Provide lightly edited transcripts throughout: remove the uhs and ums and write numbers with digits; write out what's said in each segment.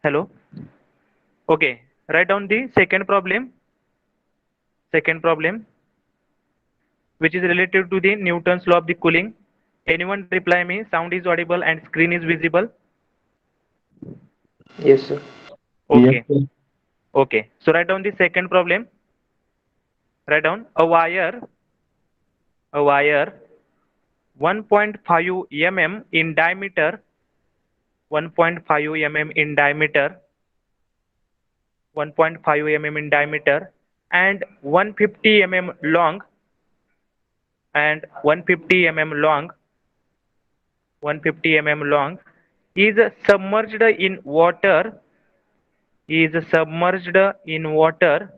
Hello. Okay. Write down the second problem. Second problem, which is related to the Newton's law of the cooling. Anyone reply me? Sound is audible and screen is visible. Yes, sir. Yes, Okay. sir. Okay. So write down the second problem. Write down a wire 1.5 mm in diameter, 1.5 mm in diameter, 1.5 mm in diameter, and 150 mm long, and 150 mm long, 150 mm long, is submerged in water, is submerged in water,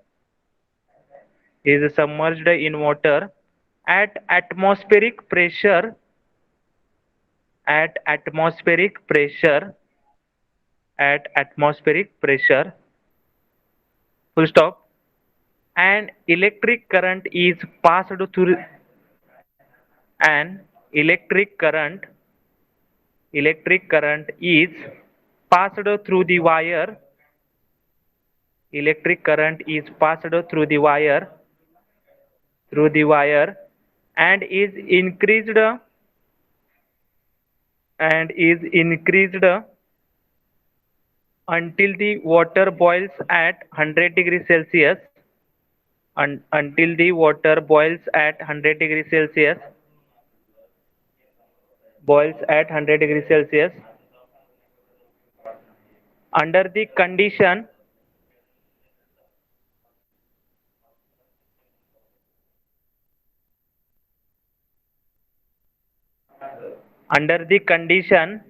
is submerged in water at atmospheric pressure, at atmospheric pressure, at atmospheric pressure, full stop, and electric current is passed through an electric current is passed through the wire, electric current is passed through the wire and is increased, and is increased until the water boils at 100 degrees Celsius, until the water boils at 100 degrees Celsius, boils at 100 degrees Celsius, under the condition, under the condition,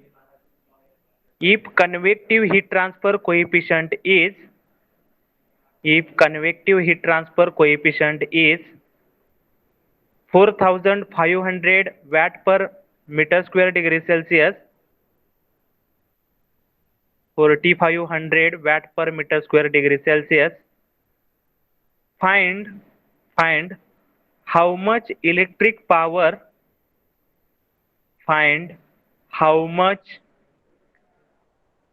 if convective heat transfer coefficient is, if convective heat transfer coefficient is 4500 watt per meter square degree Celsius, 4500 watt per meter square degree Celsius, find find how much electric power, find how much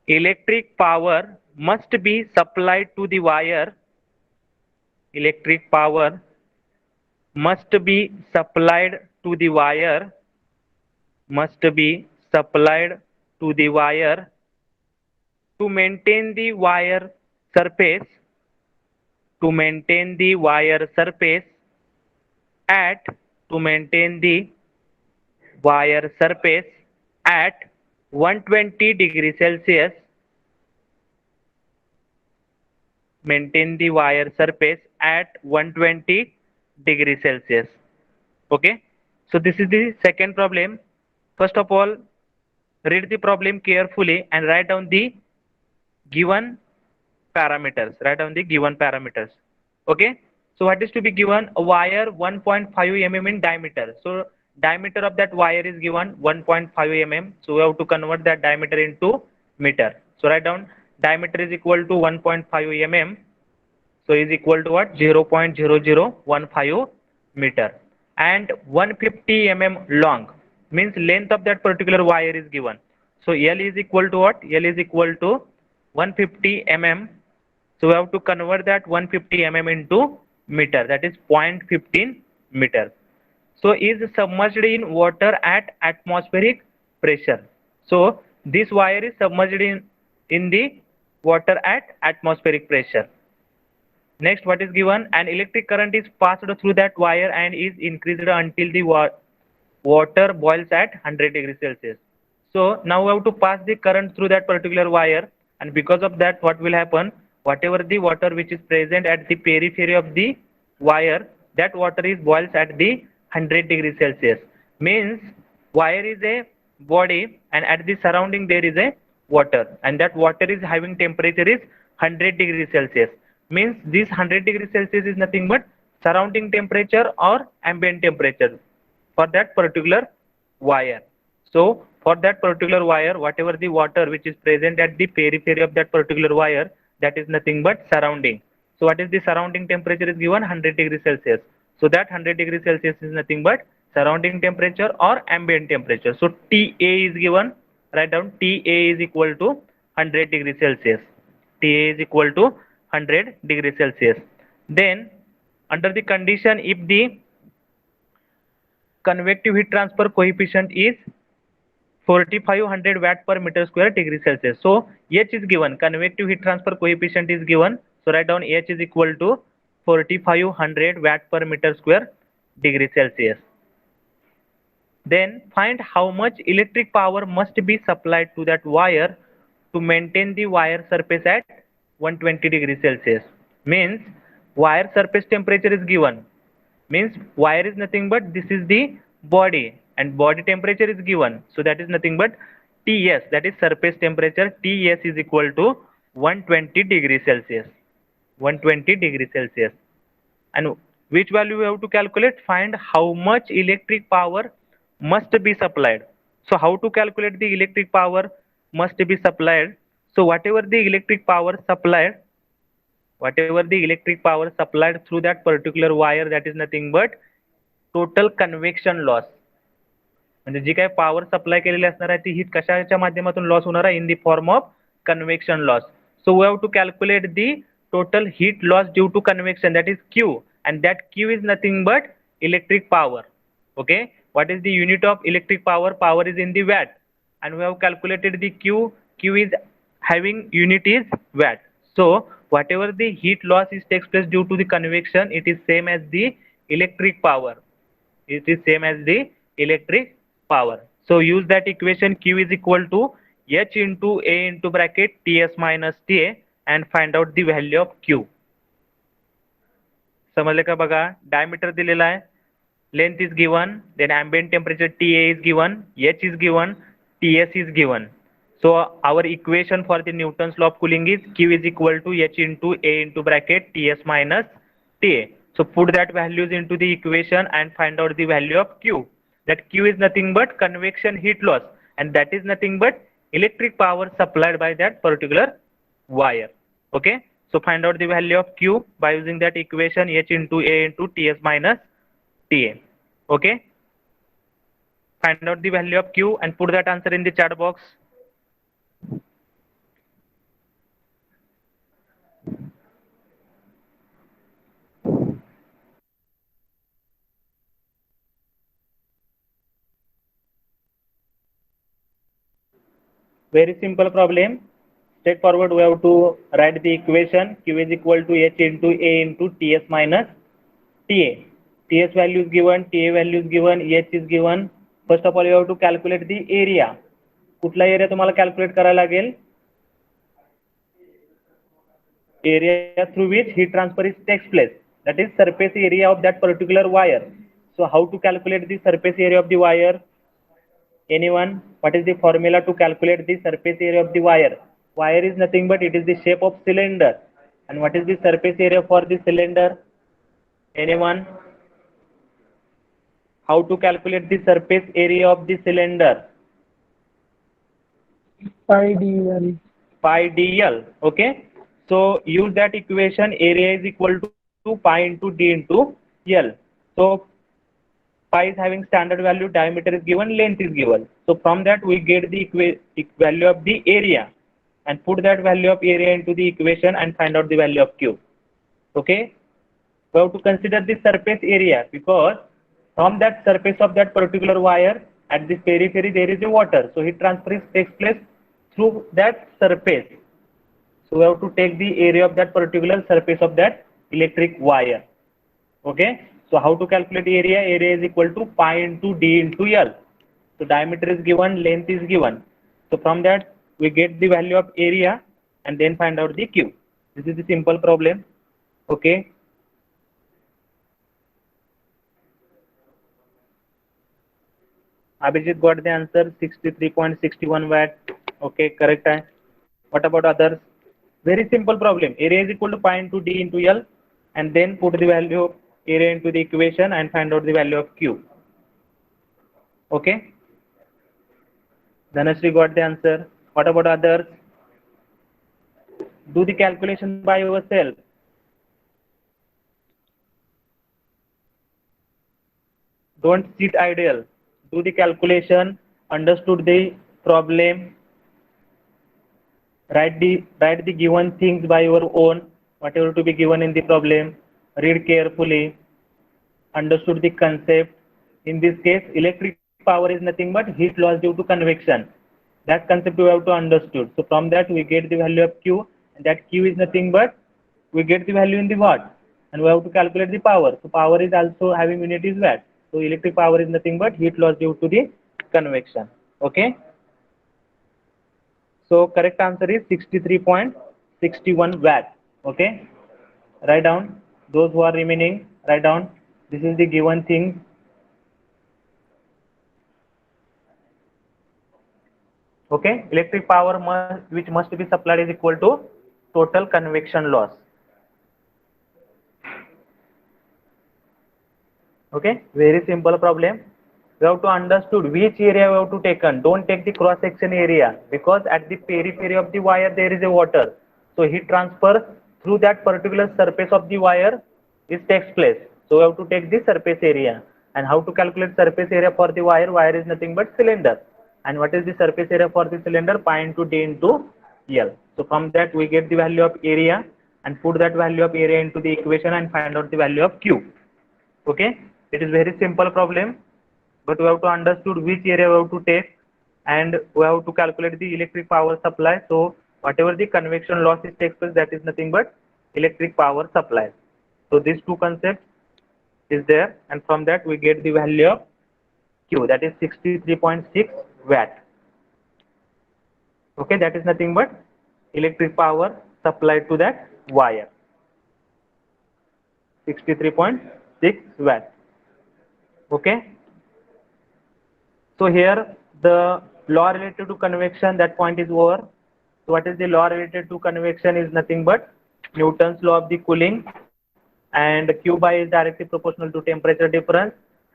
electric power must be supplied to the wire, electric power must be supplied to the wire, must be supplied to the wire to maintain the wire surface, to maintain the wire surface at, to maintain the wire surface at 120 degrees Celsius, maintain the wire surface at 120 degrees Celsius. Okay. So this is the second problem. First of all, read the problem carefully and write down the given parameters. Write down the given parameters. Okay. So what is to be given? A wire 1.5 mm in diameter. So diameter of that wire is given 1.5 mm. So we have to convert that diameter into meter. So write down diameter is equal to 1.5 mm. So is equal to what? 0.0015 meter. And 150 mm long means length of that particular wire is given. So L is equal to what? L is equal to 150 mm. So we have to convert that 150 mm into meter, that is 0.15 meter. So is submerged in water at atmospheric pressure. So this wire is submerged in the water at atmospheric pressure. Next, what is given? An electric current is passed through that wire and is increased until the water boils at 100 degrees Celsius. So now we have to pass the current through that particular wire, and because of that, what will happen? Whatever the water which is present at the periphery of the wire, that water is boils at the 100 degrees Celsius. Means wire is a body, and at the surrounding there is a water, and that water is having temperature is 100 degrees Celsius. Means this 100 degrees Celsius is nothing but surrounding temperature or ambient temperature for that particular wire. So for that particular wire, whatever the water which is present at the periphery of that particular wire, that is nothing but surrounding. So what is the surrounding temperature is given? 100 degrees Celsius. So that 100 degrees Celsius is nothing but surrounding temperature or ambient temperature. So TA is given. Write down TA is equal to 100 degrees Celsius. TA is equal to 100 degrees Celsius. Then under the condition, if the convective heat transfer coefficient is 4500 watt per meter square degree Celsius. So H is given, convective heat transfer coefficient is given. So write down H is equal to 4500 watt per meter square degree Celsius. Then find how much electric power must be supplied to that wire to maintain the wire surface at 120 degrees Celsius. Means wire surface temperature is given. Means wire is nothing but this is the body and body temperature is given. So that is nothing but Ts, that is surface temperature. Ts is equal to 120 degrees Celsius. 120 degrees Celsius. And which value we have to calculate? Find how much electric power must be supplied. So how to calculate the electric power must be supplied? So whatever the electric power supplied through that particular wire, that is nothing but total convection loss. म्हणजे जी काही power supply केलेली असणार आहे ती heat कशाच्या माध्यमातून loss होणार आहे? In the form of convection loss. So we have to calculate the total heat loss due to convection, that is Q, and that Q is nothing but electric power. Okay, what is the unit of electric power? Power is in the watt, and we have calculated the Q. Q is having unit is watt. So whatever the heat loss is takes place due to the convection, it is same as the electric power. It is same as the electric power. So use that equation, Q is equal to H into A into bracket Ts minus Ta, and find out the value of Q. समजले का? बघा, diameter दिलेला आहे, length is given, then ambient temperature Ta is given, H is given, Ts is given. So our equation for the Newton's law of cooling is Q is equal to H into A into bracket Ts minus Ta. So put that values into the equation and find out the value of Q. That Q is nothing but convection heat loss, and that is nothing but electric power supplied by that particular wire. Okay, so find out the value of Q by using that equation, H into A into Ts minus Ta. Okay, find out the value of Q and put that answer in the chat box. Very simple problem. Straightforward, we have to write the equation. Q is equal to H into A into Ts minus Ta. Ts value is given, Ta value is given, H is given. First of all, you have to calculate the area. कुठला area तुम्हाला calculate करायला लागेल? Area through which heat transfer is takes place, that is surface area of that particular wire. So how to calculate the surface area of the wire? Anyone? What is the formula to calculate the surface area of the wire? Wire is nothing but it is the shape of cylinder. And what is the surface area for the cylinder? Anyone? How to calculate the surface area of the cylinder? Pi dl. Pi dl. Okay, so use that equation. Area is equal to pi into d into l. So pi is having standard value, diameter is given, length is given. So from that we get the value of the area and put that value of area into the equation and find out the value of Q. Okay, we have to consider the surface area, because from that surface of that particular wire at this periphery there is a water, so heat transfer takes place through that surface. So we have to take the area of that particular surface of that electric wire. Okay, so how to calculate area? Area is equal to pi into d into l. So diameter is given, length is given. So from that we get the value of area and then find out the Q. This is the simple problem. Okay, Abhijit got the answer, 63.61 watt. Okay, correct. What about others? Very simple problem. Area is equal to pi into d into l, and then put the value of area into the equation and find out the value of Q. Okay, Dhanashree got the answer. What about others? Do the calculation by yourself. Don't sit idle. Do the calculation. Understood the problem. Write the given things by your own, whatever to be given in the problem. Read carefully, understood the concept. In this case, electric power is nothing but heat loss due to convection. That concept we have to understood. So from that we get the value of Q, and that Q is nothing but we get the value in the watt, and we have to calculate the power. So power is also having unit is watt. So electric power is nothing but heat loss due to the convection. Okay. So correct answer is 63.61 watt. Okay. Write down those who are remaining. Write down. This is the given thing. Okay. Electric power which must be supplied is equal to total convection loss. Okay, very simple problem. You have to understood which area you have to taken. Don't take the cross section area, because at the periphery of the wire there is a water. So heat transfer through that particular surface of the wire is takes place. So you have to take the surface area. And how to calculate surface area for the wire? Wire is nothing but cylinder. And what is the surface area for the cylinder? Pi into d into L. So from that we get the value of area and put that value of area into the equation and find out the value of Q. Okay, it is very simple problem, but we have to understood which area we have to take, and we have to calculate the electric power supply. So whatever the convection loss is takes place, that is nothing but electric power supply. So these two concepts is there, and from that we get the value of Q, that is 63.6 watt. Okay, that is nothing but electric power supplied to that wire, 63.6 watt. Okay. So here the law related to convection, that point is over. So what is the law related to convection is nothing but Newton's law of the cooling, and Q by is directly proportional to temperature difference.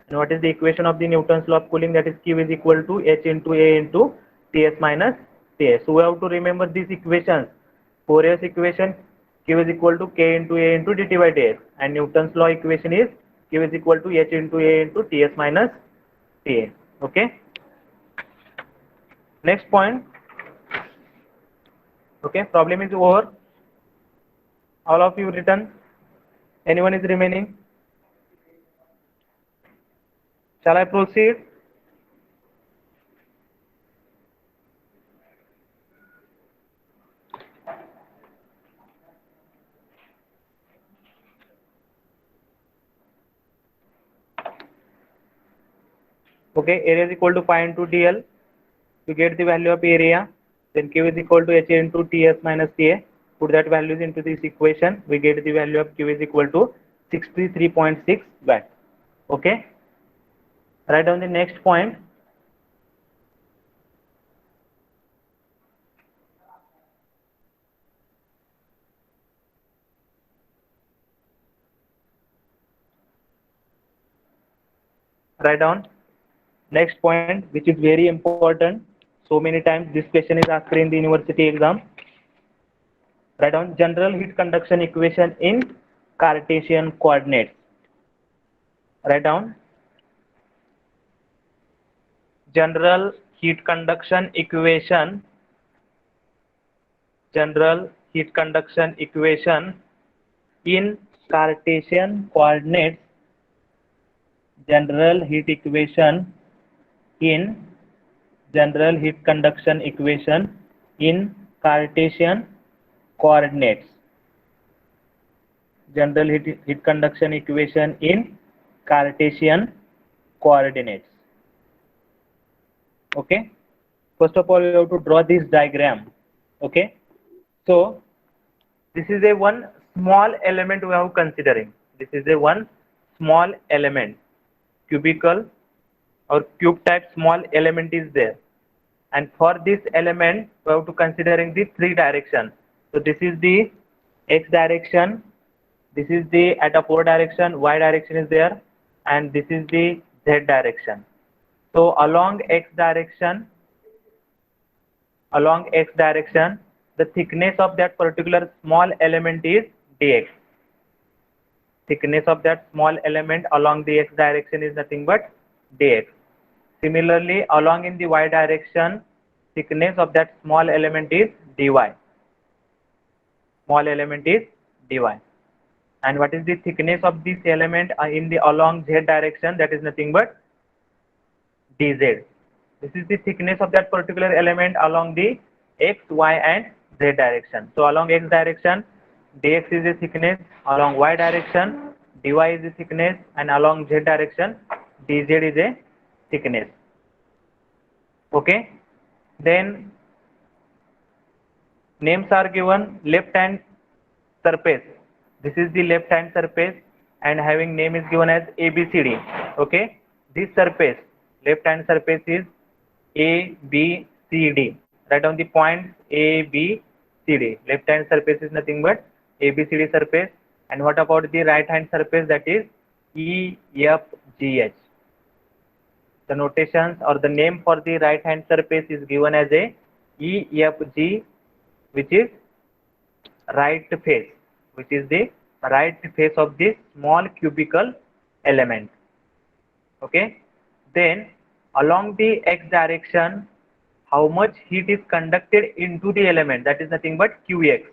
And what is the equation of the Newton's law of cooling? That is Q is equal to H into A into Ts minus Ts. So we have to remember these equations. Fourier's equation, Q is equal to K into A into dt by dx, and Newton's law equation is Q is equal to H into A into Ts minus Ta. Okay. Next point. Okay, problem is over. All of you written. Anyone is remaining? Shall I proceed? Okay, area is equal to pi into dl. To get the value of area, then Q is equal to H into Ts minus Ta. Put that values into this equation. We get the value of Q is equal to 63.6 watt. Okay. Write down the next point. Write down next point, which is very important. So many times this question is asked in the university exam. Write down general heat conduction equation in Cartesian coordinates. Write down general heat conduction equation, general heat conduction equation in Cartesian coordinates, general heat equation in general heat conduction equation in Cartesian coordinates, general heat conduction equation in Cartesian coordinates. Okay, first of all you have to draw this diagram. Okay, so this is a one small element we are considering. This is a one small element, cubical or cube type small element is there, and for this element we have to considering the three directions. So this is the x direction, this is the at a 4 direction, y direction is there, and this is the z direction. So along x direction, the thickness of that particular small element is dx. Thickness of that small element along the x direction is nothing but dx. Similarly, along in the y direction, thickness of that small element is dy. Small element is dy. And what is the thickness of this element in the along z direction? That is nothing but dz. This is the thickness of that particular element along the x, y and z direction. So along x direction, dx is the thickness, along y direction, dy is the thickness, and along z direction, dz is a thickness. Okay. Then names are given. Left hand surface. This is the left hand surface and having name is given as ABCD. Okay. This surface, left hand surface is ABCD. Write down the points ABCD. Left hand surface is nothing but ABCD surface. And what about the right hand surface? That is EFGH. The notations or the name for the right hand surface is given as a EFG, which is right face, which is the right face of this small cubical element. Okay. Then along the x direction, how much heat is conducted into the element? That is nothing but Qx.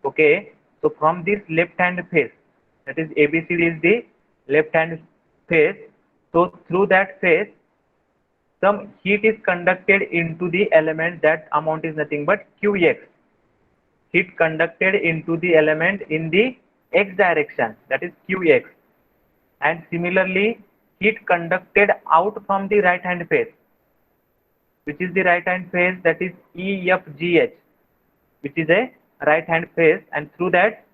Okay. So from this left hand face, that is ABCD is the left hand face. So through that face, some heat is conducted into the element. That amount is nothing but Qx. Heat conducted into the element in the x direction, that is Qx. And similarly, heat conducted out from the right hand face, which is the right hand face, that is EFGH, which is a right hand face, and through that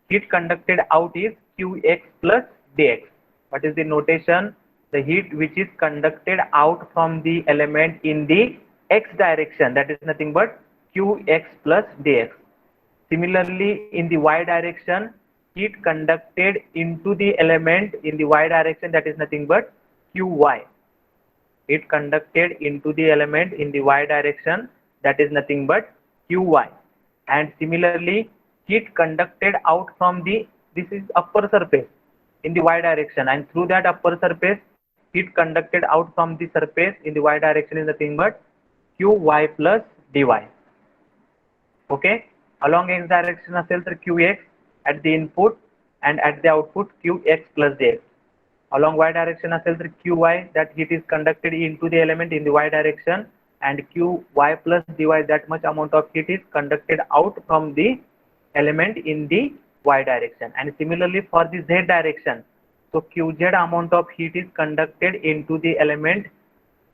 heat conducted out is Qx plus dx. What is the notation? The heat which is conducted out from the element in the x direction, that is nothing but Qx plus dx. Similarly, in the y direction, heat conducted into the element in the y direction, that is nothing but Qy. Heat conducted into the element in the y direction, that is nothing but Qy. And similarly, heat conducted out from the, this is upper surface in the y direction, and through that upper surface, heat conducted out from the surface in the y direction is nothing but Qy plus dy. Okay. Along x direction असेल तर Qx at the input and at the output Qx plus dx. Along y direction असेल तर Qy, that heat is conducted into the element in the y direction, and Qy plus dy, that much amount of heat is conducted out from the element in the y direction. And similarly for the z direction, so Qz amount of heat is conducted into the element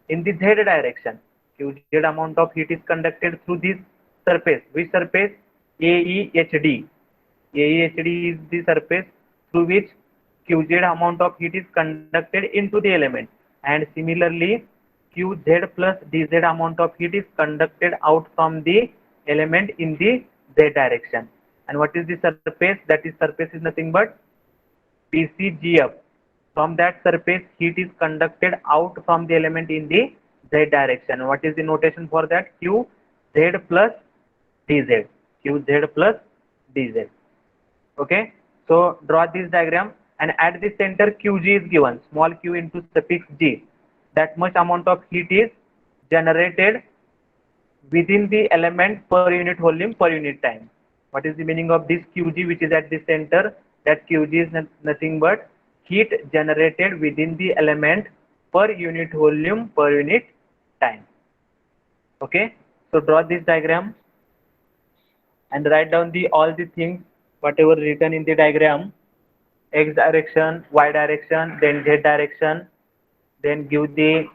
in the z direction. Qz amount of heat is conducted through this surface. Which surface? AEHD. AEHD is the surface through which Qz amount of heat is conducted into the element. And similarly, Qz plus dz amount of heat is conducted out from the element in the z direction. And what is the surface? That is surface is nothing but PCGF. From that surface, heat is conducted out from the element in the z direction. What is the notation for that? Qz plus dz. Qz plus dz. Okay. So draw this diagram, and at the center Qg is given, small q into suffix g. That much amount of heat is generated within the element per unit volume per unit time. What is the meaning of this Qg which is at the center? That Qg is nothing but heat generated within the element per unit volume per unit time. Okay. So draw this diagram and write down the all the things whatever written in the diagram: x direction, y direction, then z direction. Then give the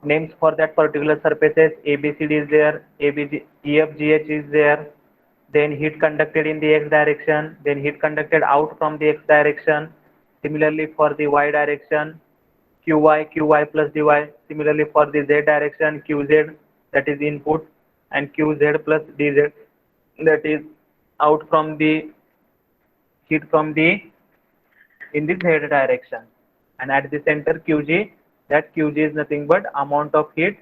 names for that particular surfaces. ABCD is there, EFGH is there. Then heat conducted in the x direction, then heat conducted out from the x direction. Similarly for the y direction, Qy plus dy. Similarly for the z direction, Qz, that is input, and Qz plus dz, that is out from the heat from the in the z direction. And at the center Qg, that Qg is nothing but amount of heat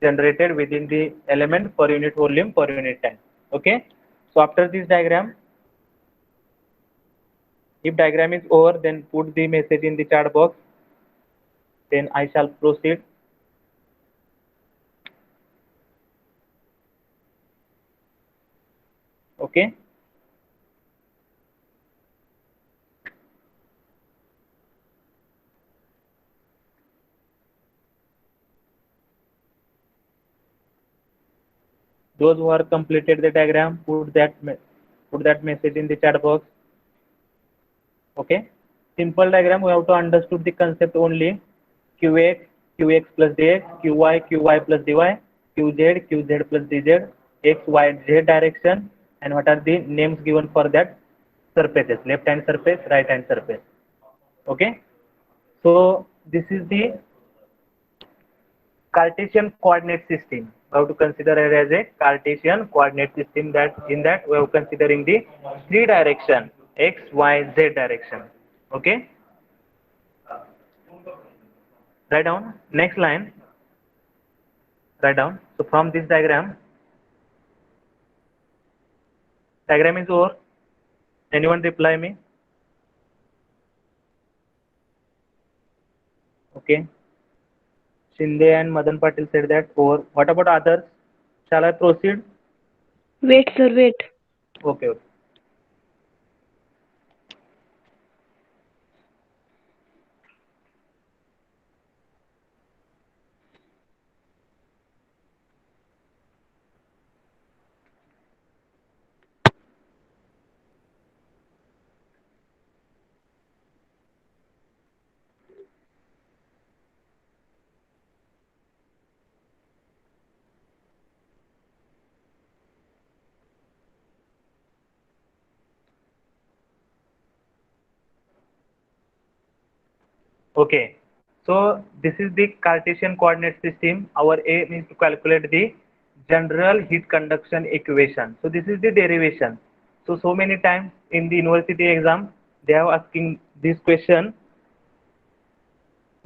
generated within the element per unit volume per unit time. Okay. So after this diagram, if diagram is over, then put the message in the chat box, then I shall proceed. Okay. Those who are completed the diagram, put that message in the chat box. Okay. Simple diagram. We have to understood the concept only. Qx, Qx plus dx, Qy plus dy, Qz plus dz, x, y, z direction, and what are the names given for that surfaces? Left hand surface, right hand surface. Okay. So this is the Cartesian coordinate system. We have to consider it as a Cartesian coordinate system, that in that we are considering the three direction, x, y, z direction. Okay. Write down next line. Write down. So from this diagram is over. Anyone reply me? Okay. Shinde and Madan Patil said that over. What about others? Shall I proceed? Wait, sir, wait. Okay. Okay. Okay. So this is the Cartesian coordinate system. Our aim is to calculate the general heat conduction equation. So this is the derivation. So many times in the university exam, they are asking this question,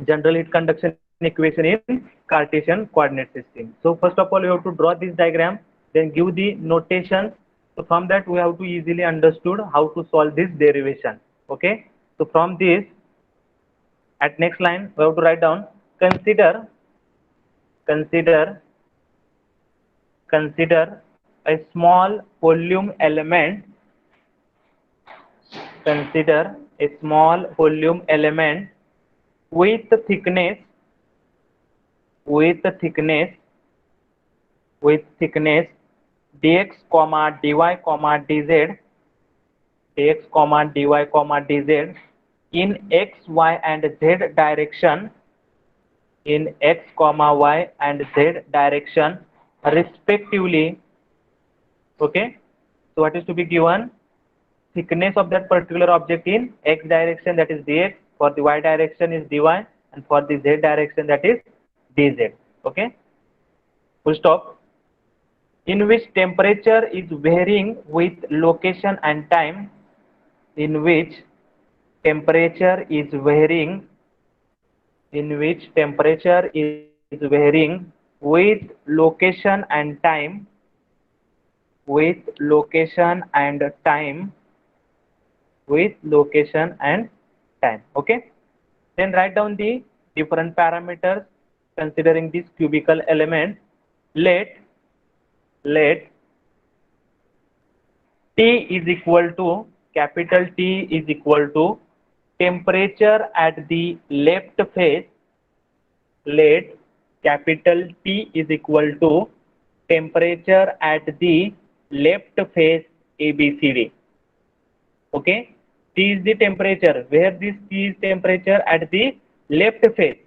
general heat conduction equation in Cartesian coordinate system. So first of all, you have to draw this diagram, then give the notation. So from that, we have to easily understood how to solve this derivation. Okay. So from this, at next line, we have to write down, consider, consider, consider a small volume element, consider a small volume element with thickness, with thickness, with thickness dx comma dy comma dz, dx comma dy comma dz in x, y and z direction, in x comma y and z direction respectively. Okay. So what is to be given? Thickness of that particular object in x direction, that is dx, for the y direction is dy, and for the z direction, that is dz. Okay. Full stop. In which temperature is varying with location and time, in which temperature is varying, in which temperature is varying with location and time, with location and time, with location and time. Okay. Then write down the different parameters considering this cubical element. Let T is equal to, capital T is equal to temperature at the left face. Let capital T is equal to temperature at the left face ABCD. Okay. T is the temperature. Where this T is temperature? At the left face.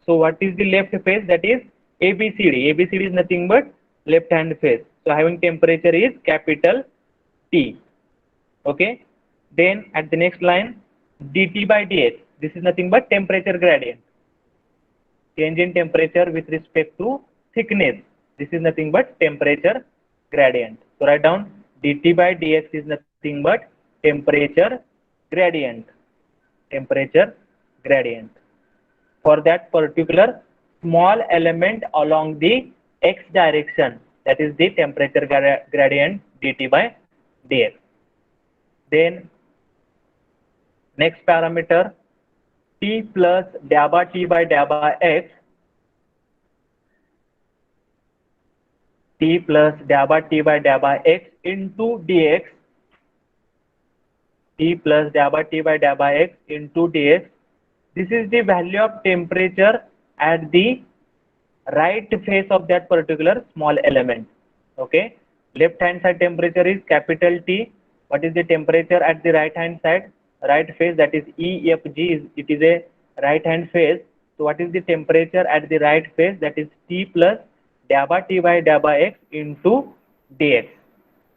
So what is the left face? That is ABCD. ABCD is nothing but left hand face. So having temperature is capital T. Okay. Then at the next line, dt by dx. This is nothing but temperature gradient. Change in temperature with respect to thickness. This is nothing but temperature gradient. So write down dt by dx is nothing but temperature gradient. Temperature gradient for that particular small element along the x direction. That is the temperature gradient dt by dx. Then next parameter, T plus dabba T by dabba x, T plus dabba T by dabba x into dx, T plus dabba T by dabba x into dx. This is the value of temperature at the right face of that particular small element. Okay, left hand side temperature is capital T. What is the temperature at the right hand side, right face, that is EFG, it is a right hand face. So what is the temperature at the right face, that is T plus dabba T by dabba x into dx.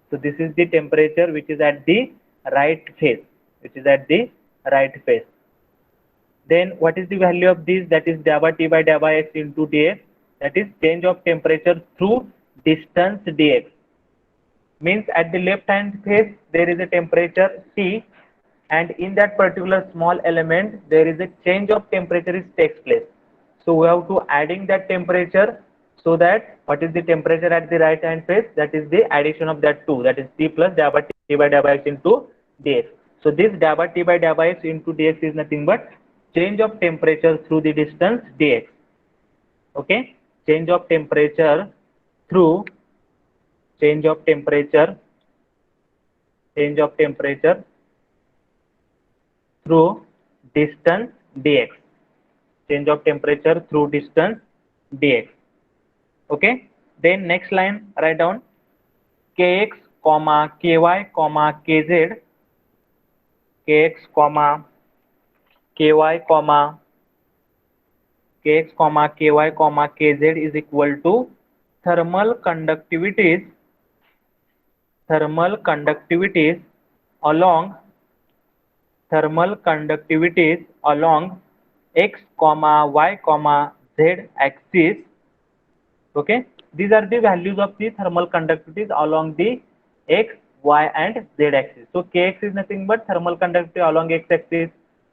So this is the temperature which is at the right face, which is at the right face. Then what is the value of this, that is dabba T by dabba x into dx, that is change of temperature through distance dx. Means at the left hand face there is a temperature T, and in that particular small element there is a change of temperature is takes place. So we have to adding that temperature, so that what is the temperature at the right hand face, that is the addition of that two, that is T plus dabba T by dabba x into dx. So this dabba T by dabba x into dx is nothing but change of temperature through the distance dx. Okay, change of temperature through change of temperature change of temperature through distance dx, change of temperature through distance dx. Okay, then next line write down kx comma ky comma kz, kx comma ky comma kx comma ky comma kz is equal to thermal conductivities, thermal conductivities along thermal conductivities along x comma y comma z axis. Okay, these are the values of the thermal conductivities along the x, y and z axis. So kx is nothing but thermal conductivity along x axis,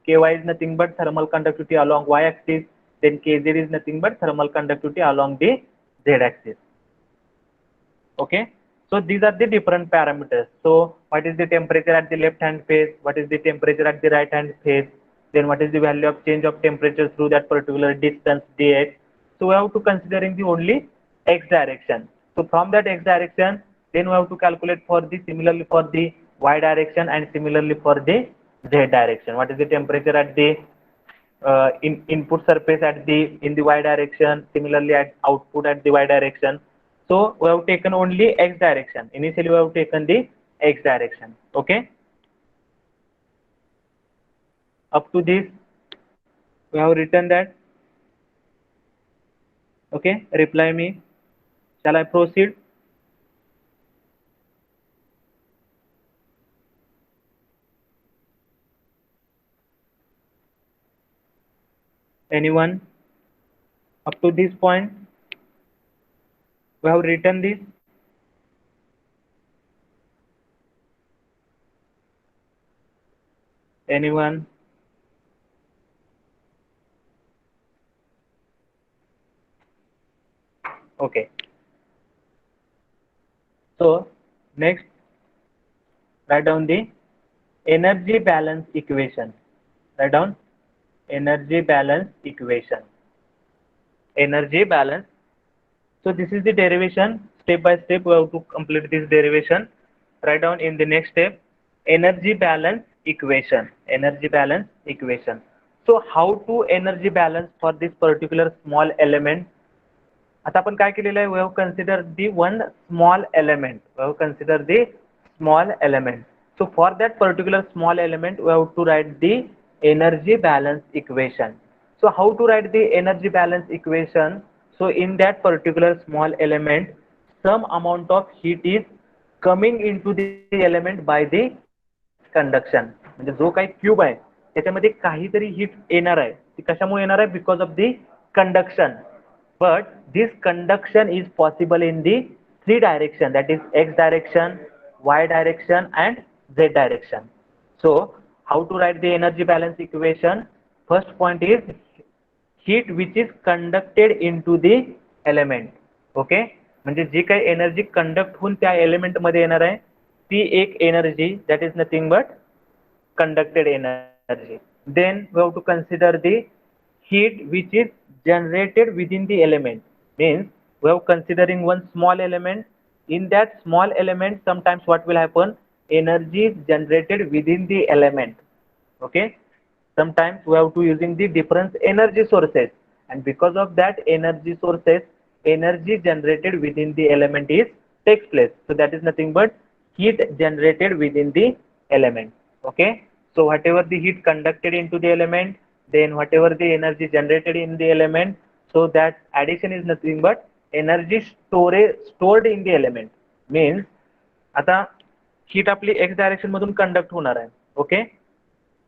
ky is nothing but thermal conductivity along y axis, then kz is nothing but thermal conductivity along the z axis. Okay, so these are the different parameters. So what is the temperature at the left hand face, what is the temperature at the right hand face, then what is the value of change of temperature through that particular distance dx. So we have to considering the only x direction. So from that x direction, then we have to calculate for the similarly for the y direction and similarly for the z direction. What is the temperature at the input surface at the in the y direction, similarly at output at the y direction. So we have taken only x direction. Initially we have taken the x direction. Okay, up to this we have written that. Okay, reply me, shall I proceed? Anyone? Up to this point we have written this. Anyone? Okay, so next write down the energy balance equation. Write down energy balance equation. Energy balance. So this is the derivation. Step by step we have to complete this derivation. Write down in the next step energy balance equation. Energy balance equation. So how to energy balance for this particular small element. आता आपण काय केलेलं आहे, we have considered the one small element. We have considered the small element. So for that particular small element we have to write the energy balance equation. So how to write the energy balance equation? So in that particular small element some amount of heat is coming into the element by the conduction. म्हणजे जो काही cube आहे त्याच्यामध्ये काहीतरी heat येणार आहे, ती कशामुळे येणार आहे, because of the conduction. But this conduction is possible in the three direction, that is x direction, y direction and z direction. So how to write the energy balance equation? First point is heat which is conducted into the element. Okay, म्हणजे जी काही energy conduct होऊन त्या element मध्ये येणार आहे ती एक energy, that is nothing but conducted energy. Then we have to consider the heat which is generated within the element. Means we have considering one small element. In that small element, sometimes what will happen, energy is generated within the element. Okay, sometimes we have to using the different energy sources, and because of that energy sources, energy generated within the element is takes place. So that is nothing but heat generated within the element. Okay, so whatever the heat conducted into the element, then whatever the energy generated in the element, so that addition is nothing but energy stored in the element. Means आता heat आपली x direction मधून conduct होणार आहे. Okay,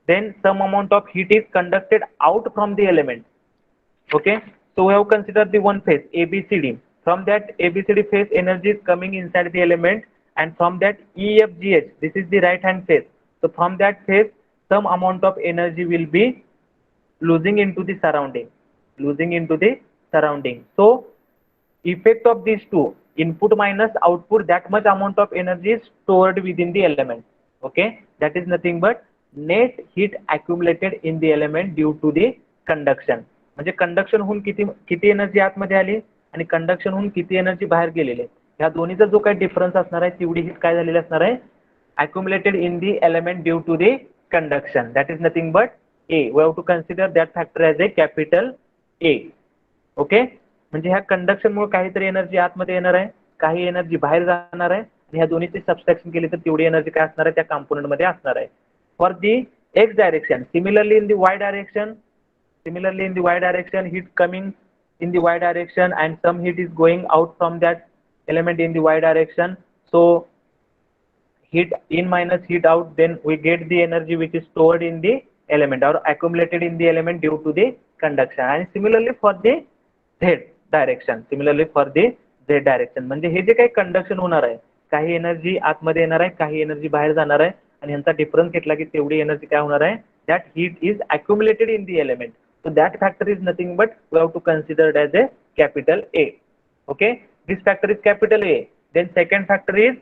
then some amount of heat is conducted out from the element. Okay, so we have considered the one phase ABCD. From that ABCD phase, energy is coming inside the element, and from that EFGH, this is the right hand phase. So from that phase, some amount of energy will be losing into the surrounding, losing into the surrounding. So effect of these two, input minus output, that much amount of energy is stored within the element. Okay, that is nothing but net heat accumulated in the element due to the conduction. म्हणजे conduction होऊन किती किती energy आतमध्ये आली आणि conduction होऊन किती energy बाहेर गेलेली, ह्या दोन्हीचा जो काही डिफरन्स असणार आहे तेवढी हीट काय झालेली असणार आहे, accumulated in the element due to the conduction. That is nothing but A. We have to consider that factor as a capital A. Okay, म्हणजे ह्या कंडक्शन मुळे काहीतरी एनर्जी आतमध्ये येणार आहे, काही एनर्जी बाहेर जाणार आहे, आणि ह्या दोन्हीचे सबस्ट्रॅक्शन केले तर तेवढी एनर्जी काय असणार आहे त्या कंपोनेंट मध्ये असणार आहे. For the X direction, similarly in the Y direction, similarly in the y direction, heat coming in the y direction and some heat is going out from that element in the y direction. So heat in minus heat out, then we get the energy which is stored in the element or accumulated in the element due to the conduction. And similarly for the z direction, similarly for the Z direction, म्हणजे हे जे काही conduction होणार आहे, काही energy आतमध्ये येणार आहे, काही energy बाहेर जाणार आहे, आणि यांचा डिफरन्स घेतला की तेवढी एनर्जी काय होणार आहे, that heat is accumulated in the element. So that factor is nothing but we have to consider it as a capital A. Okay, this factor is capital A. Then second factor is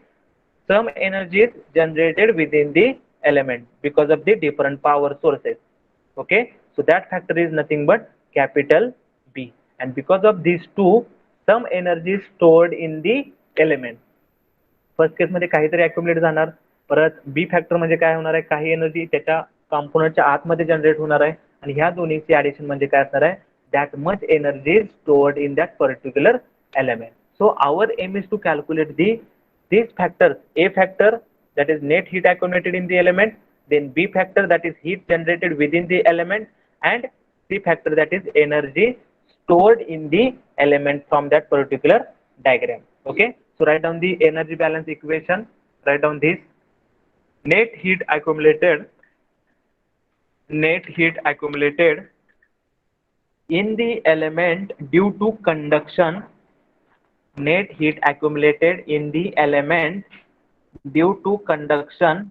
some energy is generated within the element because of the different power sources. Okay, so that factor is nothing but capital B, and because of these two, some energy is stored in the element. First case मध्ये काहीतरी accumulate जाणार, परत B factor म्हणजे काय होणार आहे, काही energy त्याच्या कॉम्पोनंटच्या आतमध्ये जनरेट होणार आहे, आणि ह्या दोन्हीची ऍडिशन म्हणजे काय असणार आहे, that much energy is stored in that particular element. So our aim is to calculate these factors. A factor, that is net heat accumulated in the element, then B factor, that is heat generated within the element, and C factor, that is energy stored in the element from that particular diagram. Okay, so write down the energy balance equation. Write down this: net heat accumulated in the element due to conduction, net heat accumulated in the element due to conduction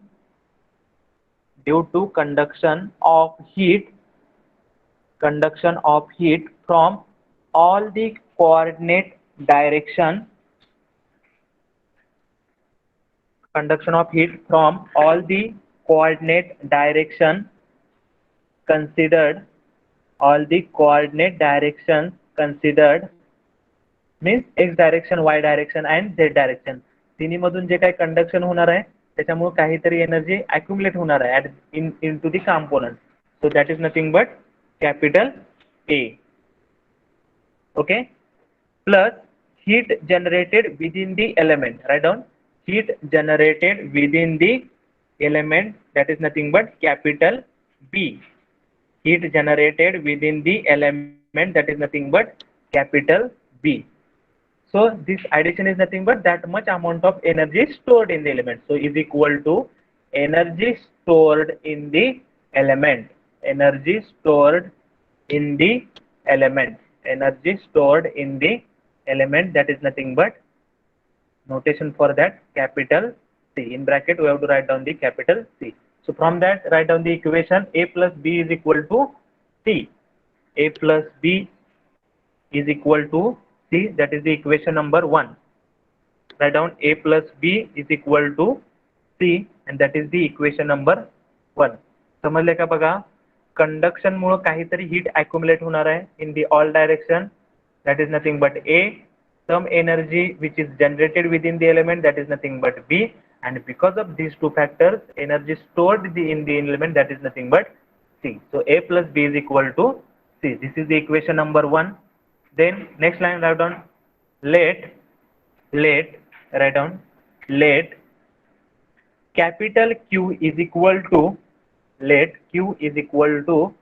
of heat from all the coordinate direction, conduction of heat from all the coordinate direction considered, all the coordinate directions considered, means x direction, Y direction and Z direction, तिन्ही मधून जे काही conduction होणार आहे त्याच्यामुळे काहीतरी energy accumulate होणार आहे into the component. So that is nothing but capital A. Okay, plus heat generated within the element. Write down heat generated within the element, that is nothing but capital B. Heat generated within the element, that is nothing but capital B. So this addition is nothing but that much amount of energy stored in the element. So is equal to energy stored in the element, energy stored in the element, energy stored in the element, that is nothing but notation for that capital C. In bracket we have to write down the capital C. So from that write down the equation: A plus B is equal to C. A plus B is equal to C, that is the equation number 1. Write down A plus B is equal to C, and that is the equation number 1. समजले का बघा, conduction मुळे काहीतरी heat accumulate होणार आहे in the all direction, that is nothing but A, some energy which is generated within the element, that is nothing but B, and because of these two factors, energy stored in the element, that is nothing but C. So A plus B is equal to C. This is the equation number 1. Then next line write down, let let write down, let capital Q is equal to, let Q is equal to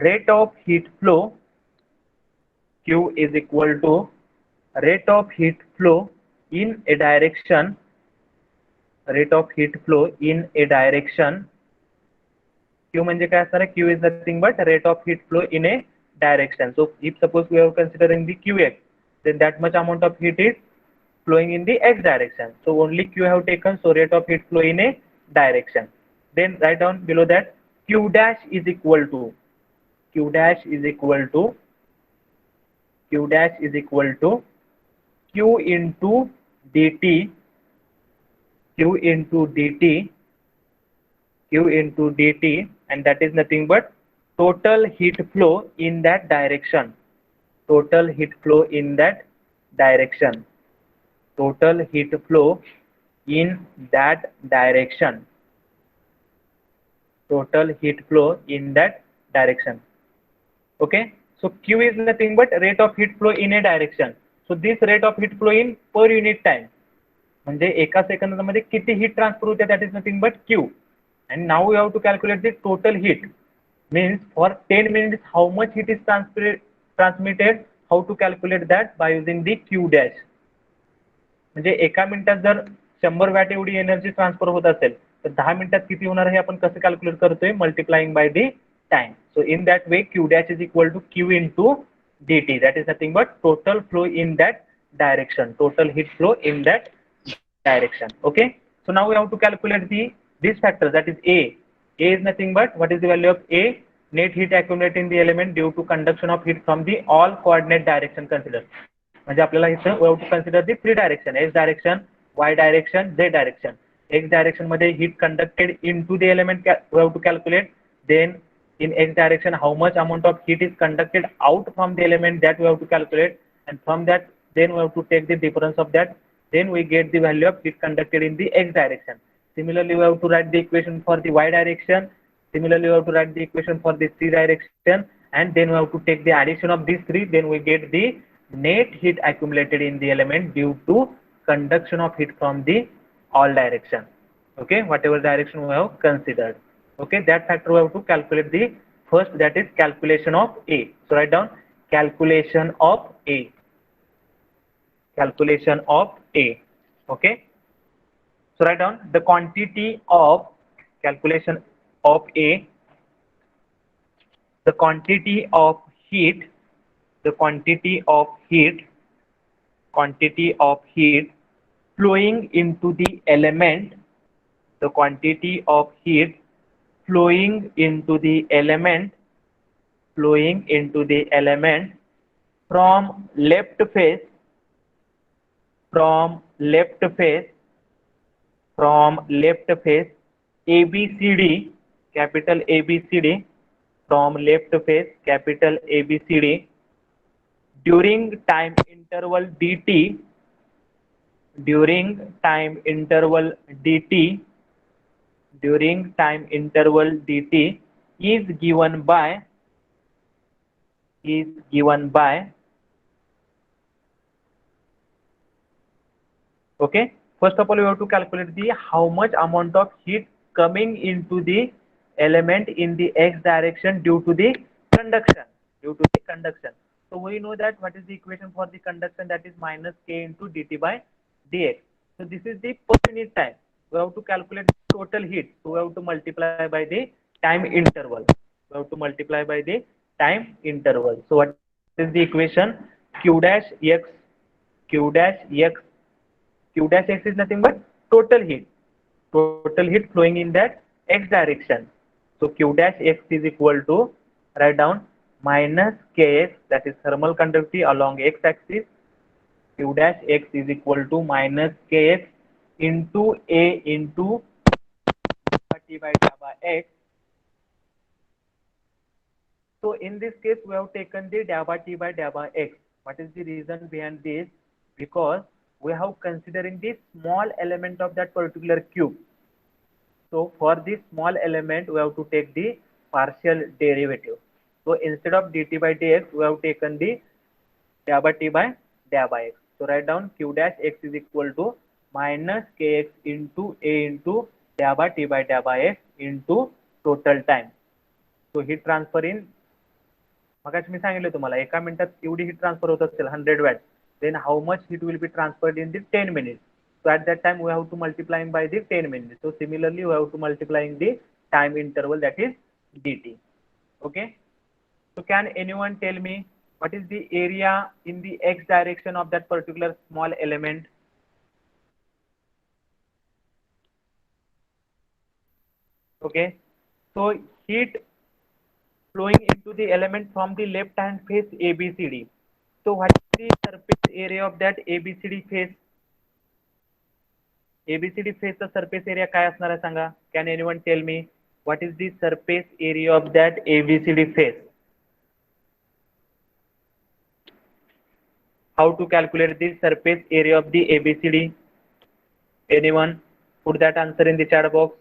rate of heat flow. Q is equal to rate of heat flow in a direction, rate of heat flow in a direction. Q म्हणजे काय असणार आहे? Q is nothing but rate of heat flow in a direction. So if suppose we are considering the Qx, then that much amount of heat is flowing in the x direction. So only Q have taken, so rate of heat flow in a direction. Then write down below that Q dash is equal to, Q dash is equal to, Q dash is equal to Q into dt, Q into dt, Q into dt, and that is nothing but total heat flow in that direction. Total heat flow in that direction. Total heat flow in that direction. Total heat flow in that direction. Okay. So Q is nothing but rate of heat flow in a direction. So this rate of heat flow in per unit time, म्हणजे एका सेकंदामध्ये किती heat transfer होते, that is nothing but Q. And now we have to calculate the total heat. Means for 10 minutes how much heat is transmitted, how to calculate that by using the Q dash. म्हणजे एका मिनिटात जर 100 watt एवढी energy transfer होत असेल तर 10 मिनिटात किती होणार हे आपण कसं कॅल्क्युलेट करतोय, multiplying by the time. So in that way Q dash is equal to Q into dt, that is nothing but total flow in that direction, total heat flow in that direction. Okay. So now we have to calculate the these factors, that is A. A is nothing but what is the value of A? Net heat accumulated in the element due to conduction of heat from the all coordinate direction considered. म्हणजे आपल्याला इथं we have to consider the three direction, x direction, y direction, z direction. X direction मध्ये heat conducted into the element we have to calculate. Then in x direction how much amount of heat is conducted out from the element, that we have to calculate, and from that then we have to take the difference of that, then we get the value of heat conducted in the x direction. Similarly we have to write the equation for the y direction. Similarly we have to write the equation for the z direction, and then we have to take the addition of these three, then we get the net heat accumulated in the element due to conduction of heat from the all direction. Okay, whatever direction we have considered. Okay, that factor we have to calculate the first, that is calculation of A. So write down calculation of A. Calculation of A. Okay. So write down the quantity of calculation of A, the quantity of heat, the quantity of heat, quantity of heat flowing into the element, the quantity of heat flowing into the element, flowing into the element from left face, from left face, from left face ABCD, capital ABCD, from left face capital ABCD during time interval dt, during time interval dt, during time interval dt is given by, is given by, okay. First of all we have to calculate the how much amount of heat coming into the element in the x direction due to the conduction, due to the conduction. So we know that what is the equation for the conduction, that is minus k into dt by dx. So this is the per unit time. We have to calculate total heat, so we have to multiply by the time interval. We have to multiply by the time interval. So what is the equation? Q dash x, Q dash x, Q dash x is nothing but total heat, total heat flowing in that x direction. So Q dash x is equal to, write down, minus kx, that is thermal conductivity along x axis. Q dash x is equal to minus kx into A into T by gamma x. So in this case we have taken the delta T by delta x. What is the reason behind this? because we have considering the small element of that particular cube. So for this small element, we have to take the partial derivative. So instead of dt by dx, we have taken the dA by t by dA by x. So write down q dash x is equal to minus kx into a into dA by x into total time. So heat transfer in मगाशी मी सांगितलं तुम्हाला एका मिनिटात एवढी heat transfer होत असेल 100 watt then how much heat will be transferred in the 10 minutes. So at that time we have to multiplying by the 10 minutes. So similarly we have to multiplying the time interval, that is dt. Okay. So can anyone tell me what is the area in the x direction of that particular small element? Okay. So heat flowing into the element from the left hand face ABCD. So what is the surface area of that ABCD face? ABCD face चा surface area काय असणार आहे सांगा? Can anyone tell me what is the surface area of that ABCD face? How to calculate the surface area of the ABCD? Anyone? Put that answer in the chat box.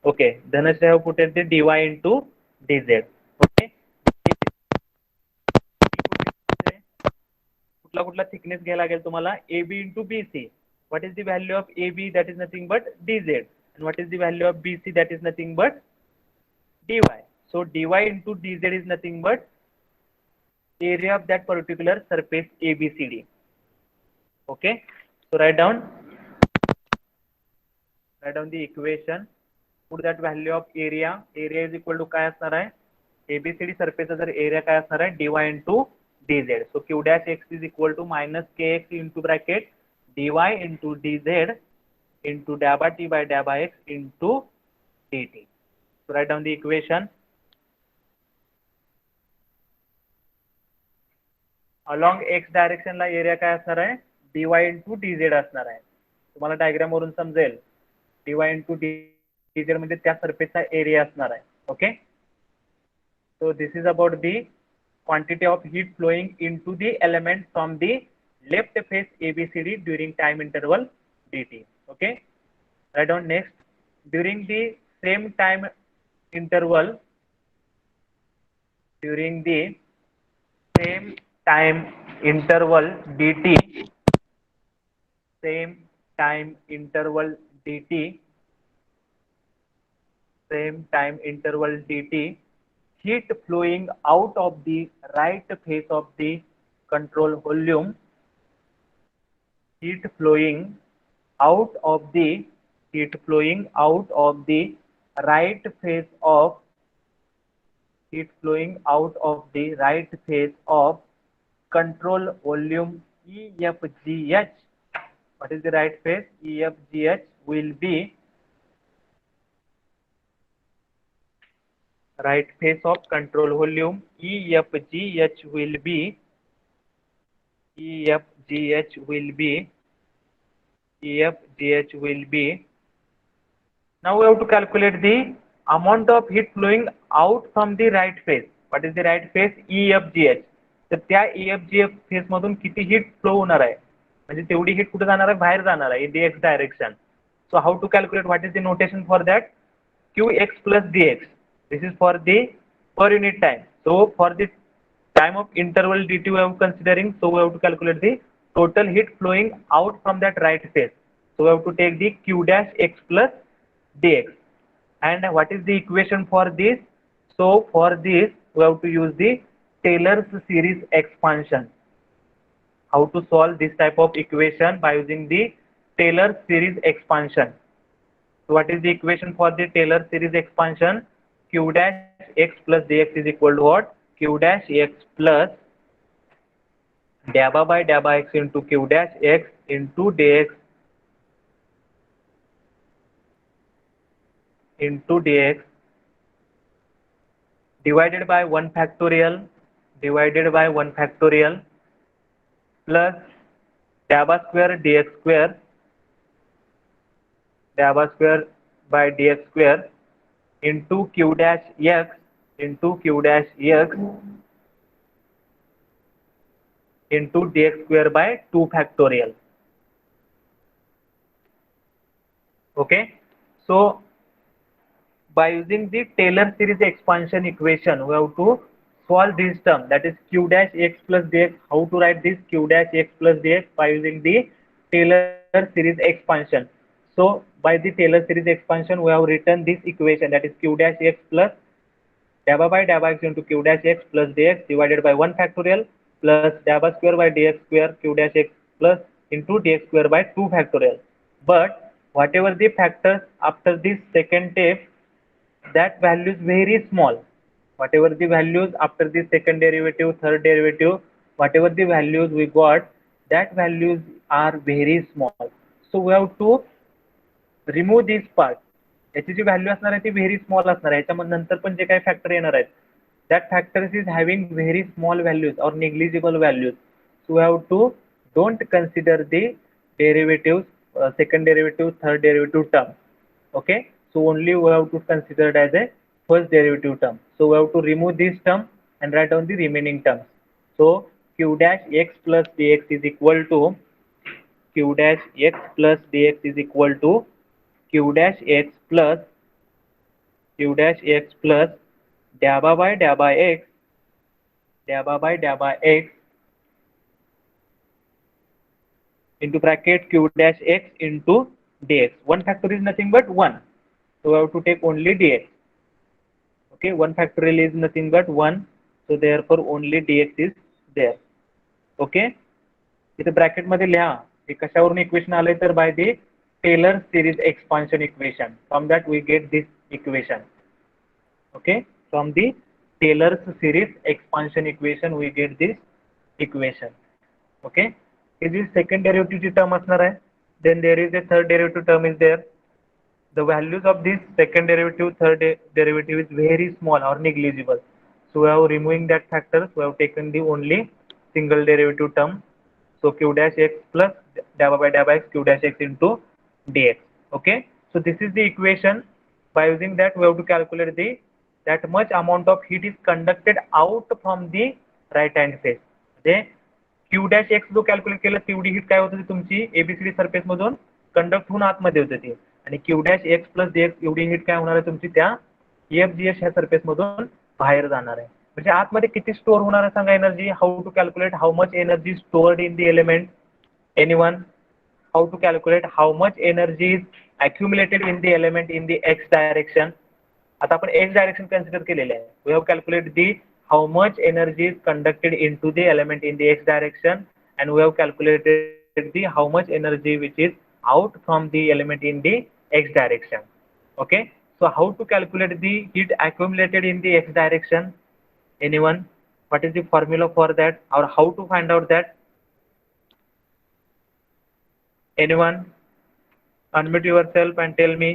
Okay, Dhanashree have put it the dy into dz. Okay. कुठला कुठला thickness घ्यायला लागेल तुम्हाला AB into BC. What is the value of AB? That is nothing but dz. And what is the value of BC? That is nothing but dy. So dy into dz is nothing but area of that particular surface ABCD. Okay. So write down the equation. Put that value of area. Area is equal to काय असणार आहे? ABCD surface जर area काय असणार आहे? dy into dz. So q dash x is equal to minus kx into bracket dy into dz into dA by x into dt. So write down the equation. Along x direction La area काय असणार आहे? dy into dz असणार आहे. तुम्हाला diagram वरून समजेल. dy into dz म्हणजे त्या सरफेसचा एरिया असणार आहे. Okay. So this is about the quantity of heat flowing into the element from the left face ABCD during time interval dt. Okay. Write down next. During the same time interval, during the same time interval dt, same time interval dt, same time interval dt, heat flowing out of the right face of the control volume, heat flowing out of the right face of control volume EFGH. What is the right face? EFGH will be right face of control volume. EFGH will be now we have to calculate the amount of heat flowing out from the right face. What is the right face? EFGH. तर त्या EFGH face मधून किती heat flow होणार आहे? म्हणजे तेवढी heat कुठे जाणार आहे? बाहेर जाणार आहे, in the X direction. So how to calculate? What is the notation for that? Qx plus dx. This is for the per unit time. So for the time of interval dt we have considering, so we have to calculate the total heat flowing out from that right face. So we have to take the q dash x plus dx. And what is the equation for this? So for this we have to use the Taylor's series expansion. How to solve this type of equation? By using the Taylor series expansion. So what is the equation for the Taylor series expansion? Q dash x plus dx is equal to what? Q dash x plus dA by x into Q dash x into dx divided by 1 factorial plus dA square dx square dA square by dx square into q dash x into q dash x into dx square by 2 factorial. Okay, so by using the Taylor series expansion equation, we have to solve this term, that is q dash x plus dx. How to write this q dash x plus dx? By using the Taylor series expansion. So by the Taylor series expansion, we have written this equation, that is q dash x plus dabba by dabba x into q dash x plus dx divided by 1 factorial plus dabba square by dx square q dash x plus into dx square by 2 factorial. But whatever the factors after this second step, that value is very small. Whatever the values after the second derivative, third derivative, whatever the values we got, that values are very small. So we have to remove this part. याची जी value असणार आहे ती very small असणार आहे. याच्या नंतर पण जे काही फॅक्टर येणार आहेत, that factors is having very small values or negligible values. So we have to don't consider the derivatives, second derivative, third derivative term. Okay, so only we have to consider it as a first derivative term. So we have to remove this term and write down the remaining terms. So q dash x plus dx is equal to q dash x plus dx is equal to q dash x plus q dash x plus dabba by dabba x into bracket q dash x into dx. One factor is nothing but 1. So we have to take only dx. Okay, 1 factorial is nothing but 1. So therefore only dx is there. Okay, इथे bracket मध्ये लिहा हे कशावरून equation आले तर by the Taylor series expansion equation. From that we get this equation. Okay, from the Taylor's series expansion equation we get this equation. Okay, this is second derivative term असणार आहे. Then there is a third derivative term is there. The values of this second derivative, third derivative is very small or negligible. So we have removing that factors. We have taken the only single derivative term. So q dash x plus dabba by dabba x q dash x into dx. Okay, so this is the equation. By using that we have to calculate the that much amount of heat is conducted out from the right hand phase. म्हणजे q dash x जो calculate केला तेवढी heat काय होती तुमची ABCD surface मधून conduct होऊन आतमध्ये होते ती, आणि q dash x plus dx एवढी हीट काय होणार आहे तुमची त्या EFGH ह्या सरफेस मधून बाहेर जाणार आहे. म्हणजे आतमध्ये किती स्टोअर होणार आहे सांगा energy. How to calculate how much energy stored in the element. Anyone? How to calculate how much energy is accumulated in the element in the x direction. आता आपण x डायरेक्शन कन्सिडर केलेले आहे. We have calculated the how much energy is conducted into the element in the x direction, and we have calculated the how much energy which is out from the element in the x direction. Okay, so how to calculate the heat accumulated in the x direction? Anyone? What is the formula for that, or how to find out that? Anyone? Unmute yourself and tell me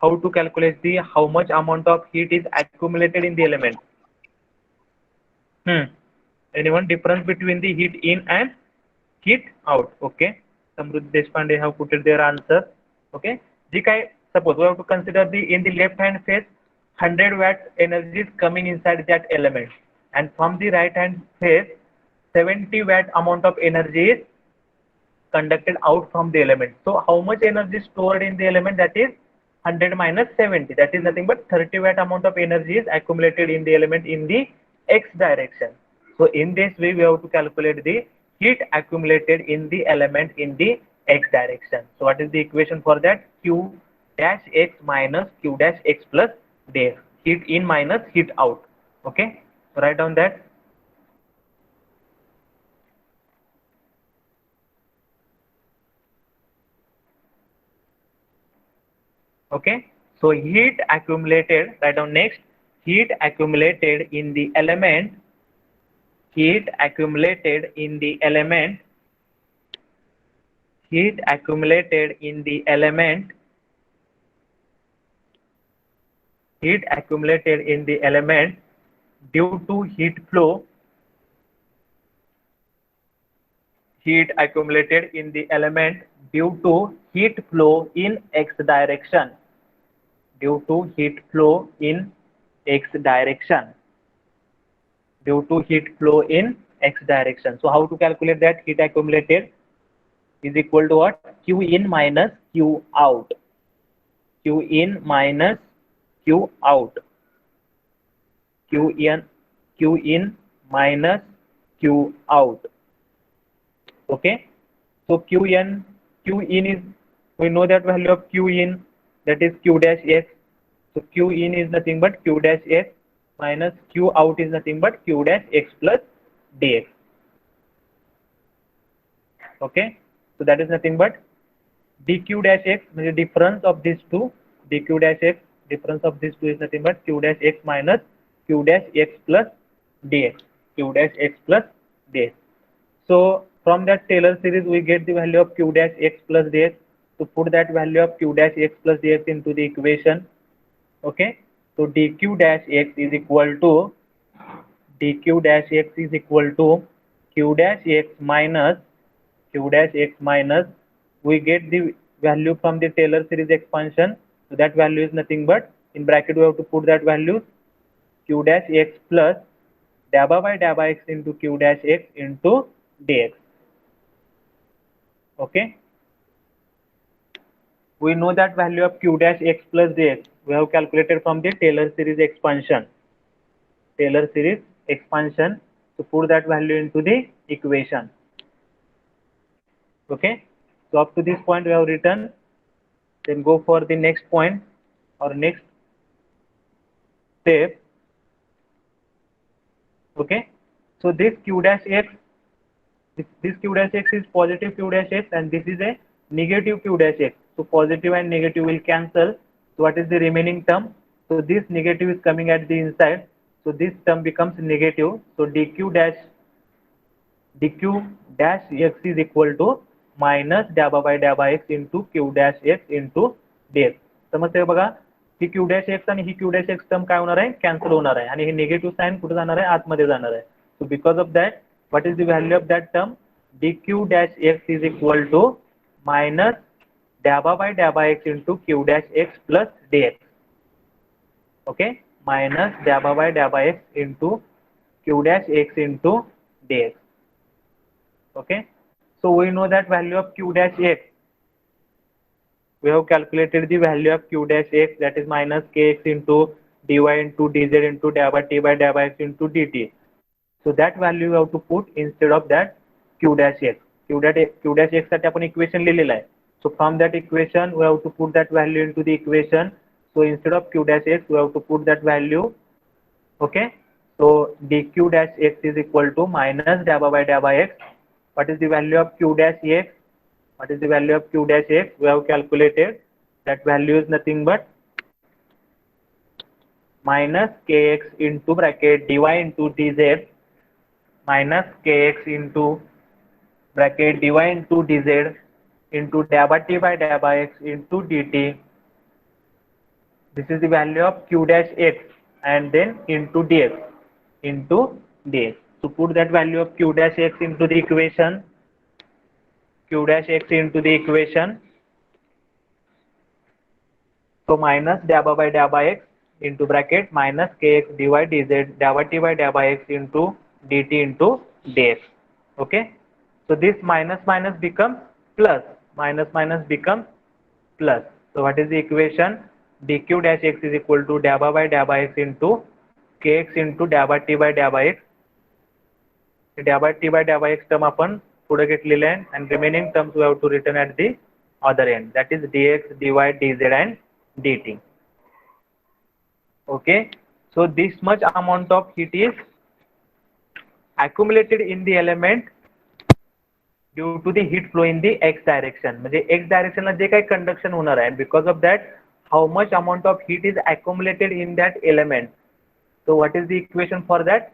how to calculate the how much amount of heat is accumulated in the element. Anyone? Difference between the heat in and heat out. Okay, Samruddhi Deshpande have put it their answer. Okay, जी काय suppose we have to consider the in the left hand phase 100 watt energy is coming inside that element, and from the right hand phase 70 watt amount of energy is conducted out from the element. So how much energy is stored in the element? That is 100 minus 70. That is nothing but 30 watt amount of energy is accumulated in the element in the x direction. So in this way we have to calculate the heat accumulated in the element in the x direction. So what is the equation for that? Q dash x minus q dash x plus dx. Heat in minus heat out. Okay, so write down that. Okay, so heat accumulated, write down next, heat accumulated in the element, heat accumulated in the element, heat accumulated in the element, heat accumulated in the element due to heat flow, heat accumulated in the element due to heat flow in x direction, due to heat flow in x direction due to heat flow in x direction. So how to calculate that? Heat accumulated is equal to what? Q in minus Q out. Q in minus Q out. Q in Q in minus Q out. Okay. So Q in is, we know that value of Q in, that is Q dash x. So Q in is nothing but Q dash x minus Q out is nothing but Q dash x plus dx. Okay. So that is nothing but dq dash x, means difference of these two. Dq dash x, difference of these two is nothing but Q dash x minus Q dash x plus dx. Q dash x plus dx. So from that Taylor series we get the value of Q dash x plus dx. To put that value of Q dash x plus dx into the equation. Okay. So dq dash x is equal to Q dash x minus we get the value from the Taylor series expansion. So that value is nothing but, in bracket we have to put that value, Q dash x plus dabba by dabba x into Q dash x into dx. Okay. We know that value of Q dash x plus dx we have calculated from the Taylor series expansion. To put that value into the equation. Okay. So up to this point we have written. Then go for the next point or next step. Okay. So this Q dash x, this Q dash x is positive Q dash x and this is a negative Q dash x. So positive and negative will cancel. So what is the remaining term? So this negative is coming at the inside. So this term becomes negative. So dq dash x is equal to minus dabba by dabba x into Q dash x into dx. समजते बघा, ही Q dash x आणि ही Q dash x term काय होणार आहे? Cancel होणार आहे आणि हे negative sign कुठे जाणार आहे? आतमध्ये जाणार आहे. So because of that, what is the value of that term? dq dash x is equal to minus dabba by dabba x into Q dash x plus dx. Okay, minus dabba by dabba x into Q dash x into dx. Okay, so we know that value of Q dash x. We have calculated the value of Q dash x, that is minus kx into dy into dz into dabba t by dabba x into dt. So that value we have to put instead of that Q dash x. Q dash x साठी आपण equation लिहिलेला आहे. So from that equation we have to put that value into the equation. So instead of Q dash x we have to put that value. Okay. So dq dash x is equal to minus dabba by dabba x. What is the value of Q dash x? What is the value of Q dash x? We have calculated that value is nothing but minus kx into bracket dy into dz minus kx into bracket dy into dz into dabba t by dabba x into dt. This is the value of Q dash x and then into dx. So put that value of Q dash x into the equation. So minus dabba by dabba x into bracket minus kx dy dz dabba t by dabba x into dt into dx. Okay. So this minus minus becomes plus. So what is the equation? dq dash x is equal to dabba by dabba x into kx into dabba t by dabba x. dabba t by dabba x term आपण पुढे घेतलेले आहे and remaining terms we have to return at the other end, that is dx dy dz and dt. Okay, so this much amount of heat is accumulated in the element due to the heat flow in the x direction. म्हणजे x direction ला जे काही conduction होणार आहे, because of that how much amount of heat is accumulated in that element. So what is the equation for that?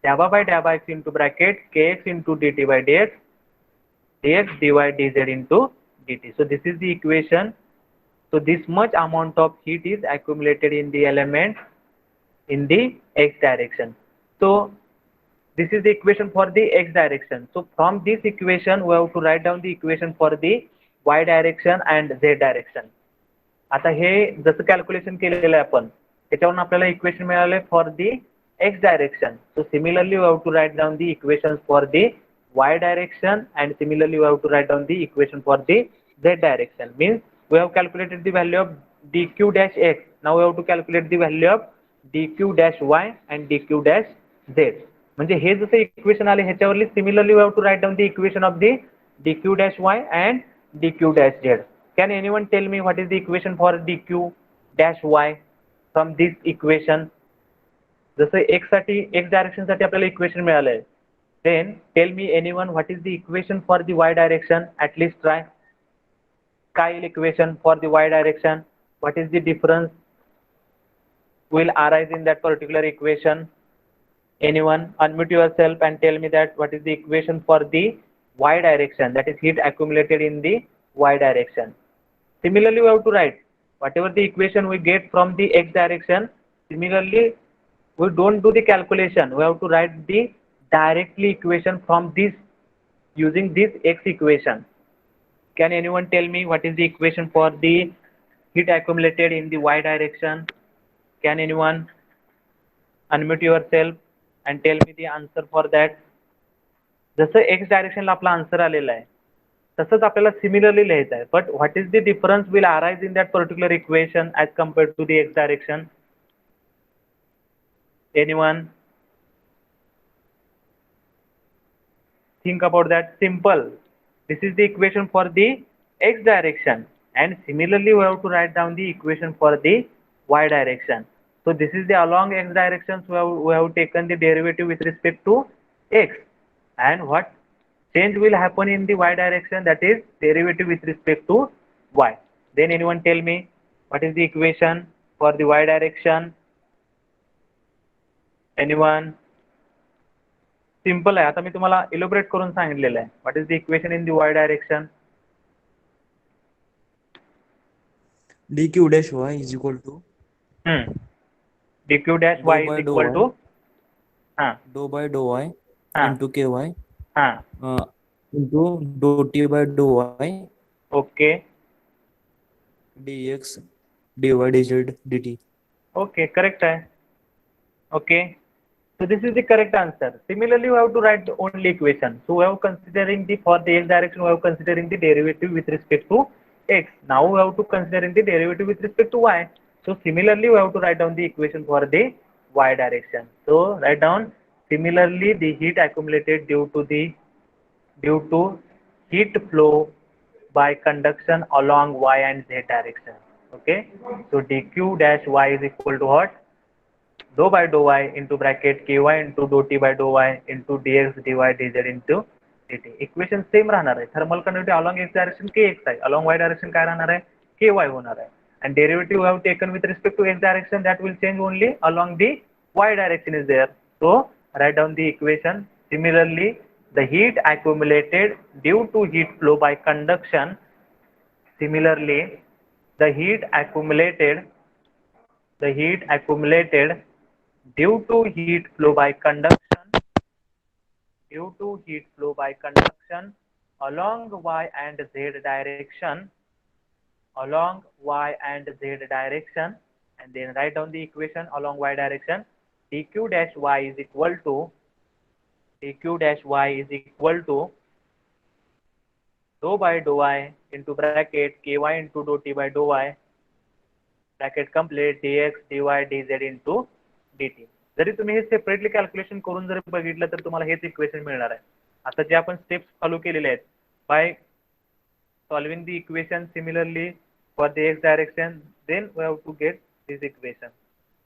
Dabba by dabba x into bracket kx into dt by dx dx dy dz into dt. So this is the equation. So this much amount of heat is accumulated in the element in the x direction. So this is the equation for the x direction. So from this equation we have to write down the equation for the y direction and z direction. आता हे जसं calculation केलेलं आहे आपण त्याच्यावरून आपल्याला equation मिळाले for the X direction. So similarly we have to write down the equations for the y direction, and similarly we have to write down the equation for the z direction. Means we have calculated the value of dq dash x. Now we have to calculate the value of dq dash y and dq dash z. म्हणजे हे जसे equation आले ह्याच्यावरली similarly we have to write down the equation of the dq dash y and dq dash z. Can anyone tell me what is the equation for dq dash y from this equation? जसं x साठी x direction साठी आपल्याला equation मिळालंय. Then tell me anyone what is the equation for the y direction? At least try. Kyle equation for the y direction. What is the difference will arise in that particular equation? Anyone unmute yourself and tell me that what is the equation for the y direction, that is heat accumulated in the y direction. Similarly we have to write whatever the equation we get from the x direction. Similarly we don't do the calculation, we have to write the directly equation from this using this x equation. Can anyone tell me what is the equation for the heat accumulated in the y direction? Can anyone unmute yourself and tell me the answer for that? जसं x डायरेक्शनला आपला answer आलेला आहे तसंच आपल्याला similarly लिहायचं आहे. But what is the difference will arise in that particular equation as compared to the X direction? Anyone think about that? Simple. This is the equation for the x direction, and similarly we have to write down the equation for the y direction. So this is the along x directions we have taken the derivative with respect to x, and what change will happen in the y direction, that is derivative with respect to y. Then anyone tell me what is the equation for the y direction? Anyone? Simple आहे. आता मी तुम्हाला elaborate करून सांगितलेलं आहे. What is the equation in the Y direction? dq dash y is equal to dq dash dou y by is dou equal y to dou by dou y हाँ into ky हाँ into dou t by dou y okay dx dy dz dt. Okay correct है. Okay, so this is the correct answer. Similarly we have to write the only equation. So we have considering the for the x direction we have considering the derivative with respect to x. Now we have to considering the derivative with respect to y. So similarly we have to write down the equation for the y direction. So write down similarly the heat accumulated due to heat flow by conduction along y and z direction. Okay, so dq dash y is equal to what? dou by dou y into bracket ky into dou t by dou y into dx dy dz into dt. Equation same राहणार आहे. Thermal conductivity along x direction के x आहे, along Y direction काय राहणार आहे? के वाय होणार आहे. and derivative we have taken with respect to x direction, that will change only along the y direction is there. So write down the equation. Similarly the heat accumulated due to heat flow by conduction, similarly the heat accumulated due to heat flow by conduction along y and z direction, and then write down the equation along y direction. dq dash y is equal to dou by dou y into bracket ky into dou t by dou y bracket complete dx dy dz into dt. जरी तुम्ही हे separately calculation करून जर बघितलं तर तुम्हाला हेच equation मिळणार आहे. आता जे आपण स्टेप्स फॉलो केलेले आहेत by solving the equation similarly for the X direction, then we have to get this equation.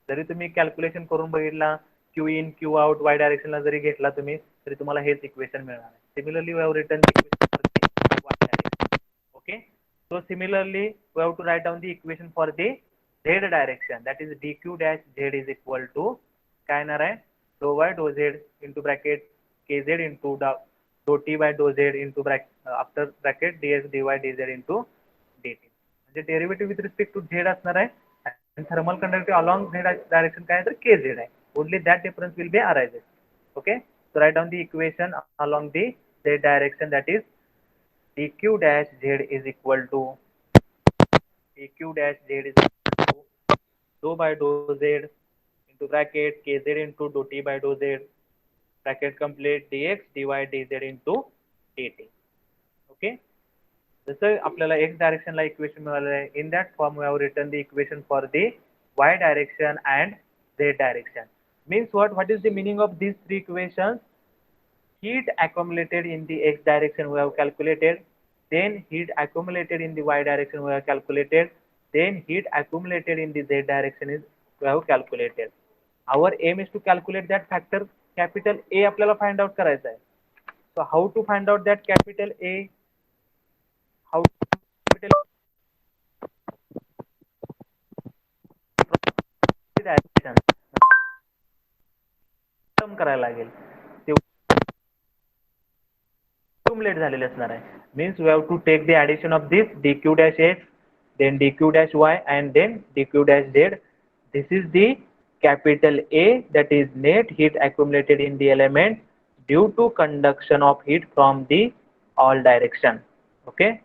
जरी तुम्ही कॅल्क्युलेशन करून बघितला Q in Q out Y डायरेक्शनला जरी घेतला तुम्ही तरी तुम्हाला हेच इक्वेशन मिळणार आहे. Similarly we have written the equation for the Y direction. Okay, so similarly we have to write down the equation for the z direction, that is dq dash z is equal to काय येणार आहे? dou y dou z into bracket kz into dou t by dou z into bracket after bracket dx dy dz into dt. म्हणजे derivative with respect to z असणार आहे आणि thermal conductivity along z direction काय आहे तर kz आहे. Only that difference will be arises. Okay, so write down the equation along the z direction, that is dq dash z is equal to dou by dou z into bracket kz into dou t by dou z bracket complete dx dy dz into dt. Okay, जसं आपल्याला x डायरेक्शनला equation मिळालं आहे, in that form we have written the equation for the y direction and z direction. Means what is the meaning of these three equations? Heat accumulated in the x direction we have calculated, then heat accumulated in the y direction we have calculated, then heat accumulated in the z direction is we have calculated. Our aim is to calculate that factor capital A आपल्याला find out करायचा आहे. So how to find out that capital A? How to capital direction सम करायला लागेल, ते accumulate झालेले असणार आहे. Means we have to take the addition of this dq dash x, then dq dash y and then dq dash z. This is the capital A, that is net heat accumulated in the element due to conduction of heat from the all direction. Okay,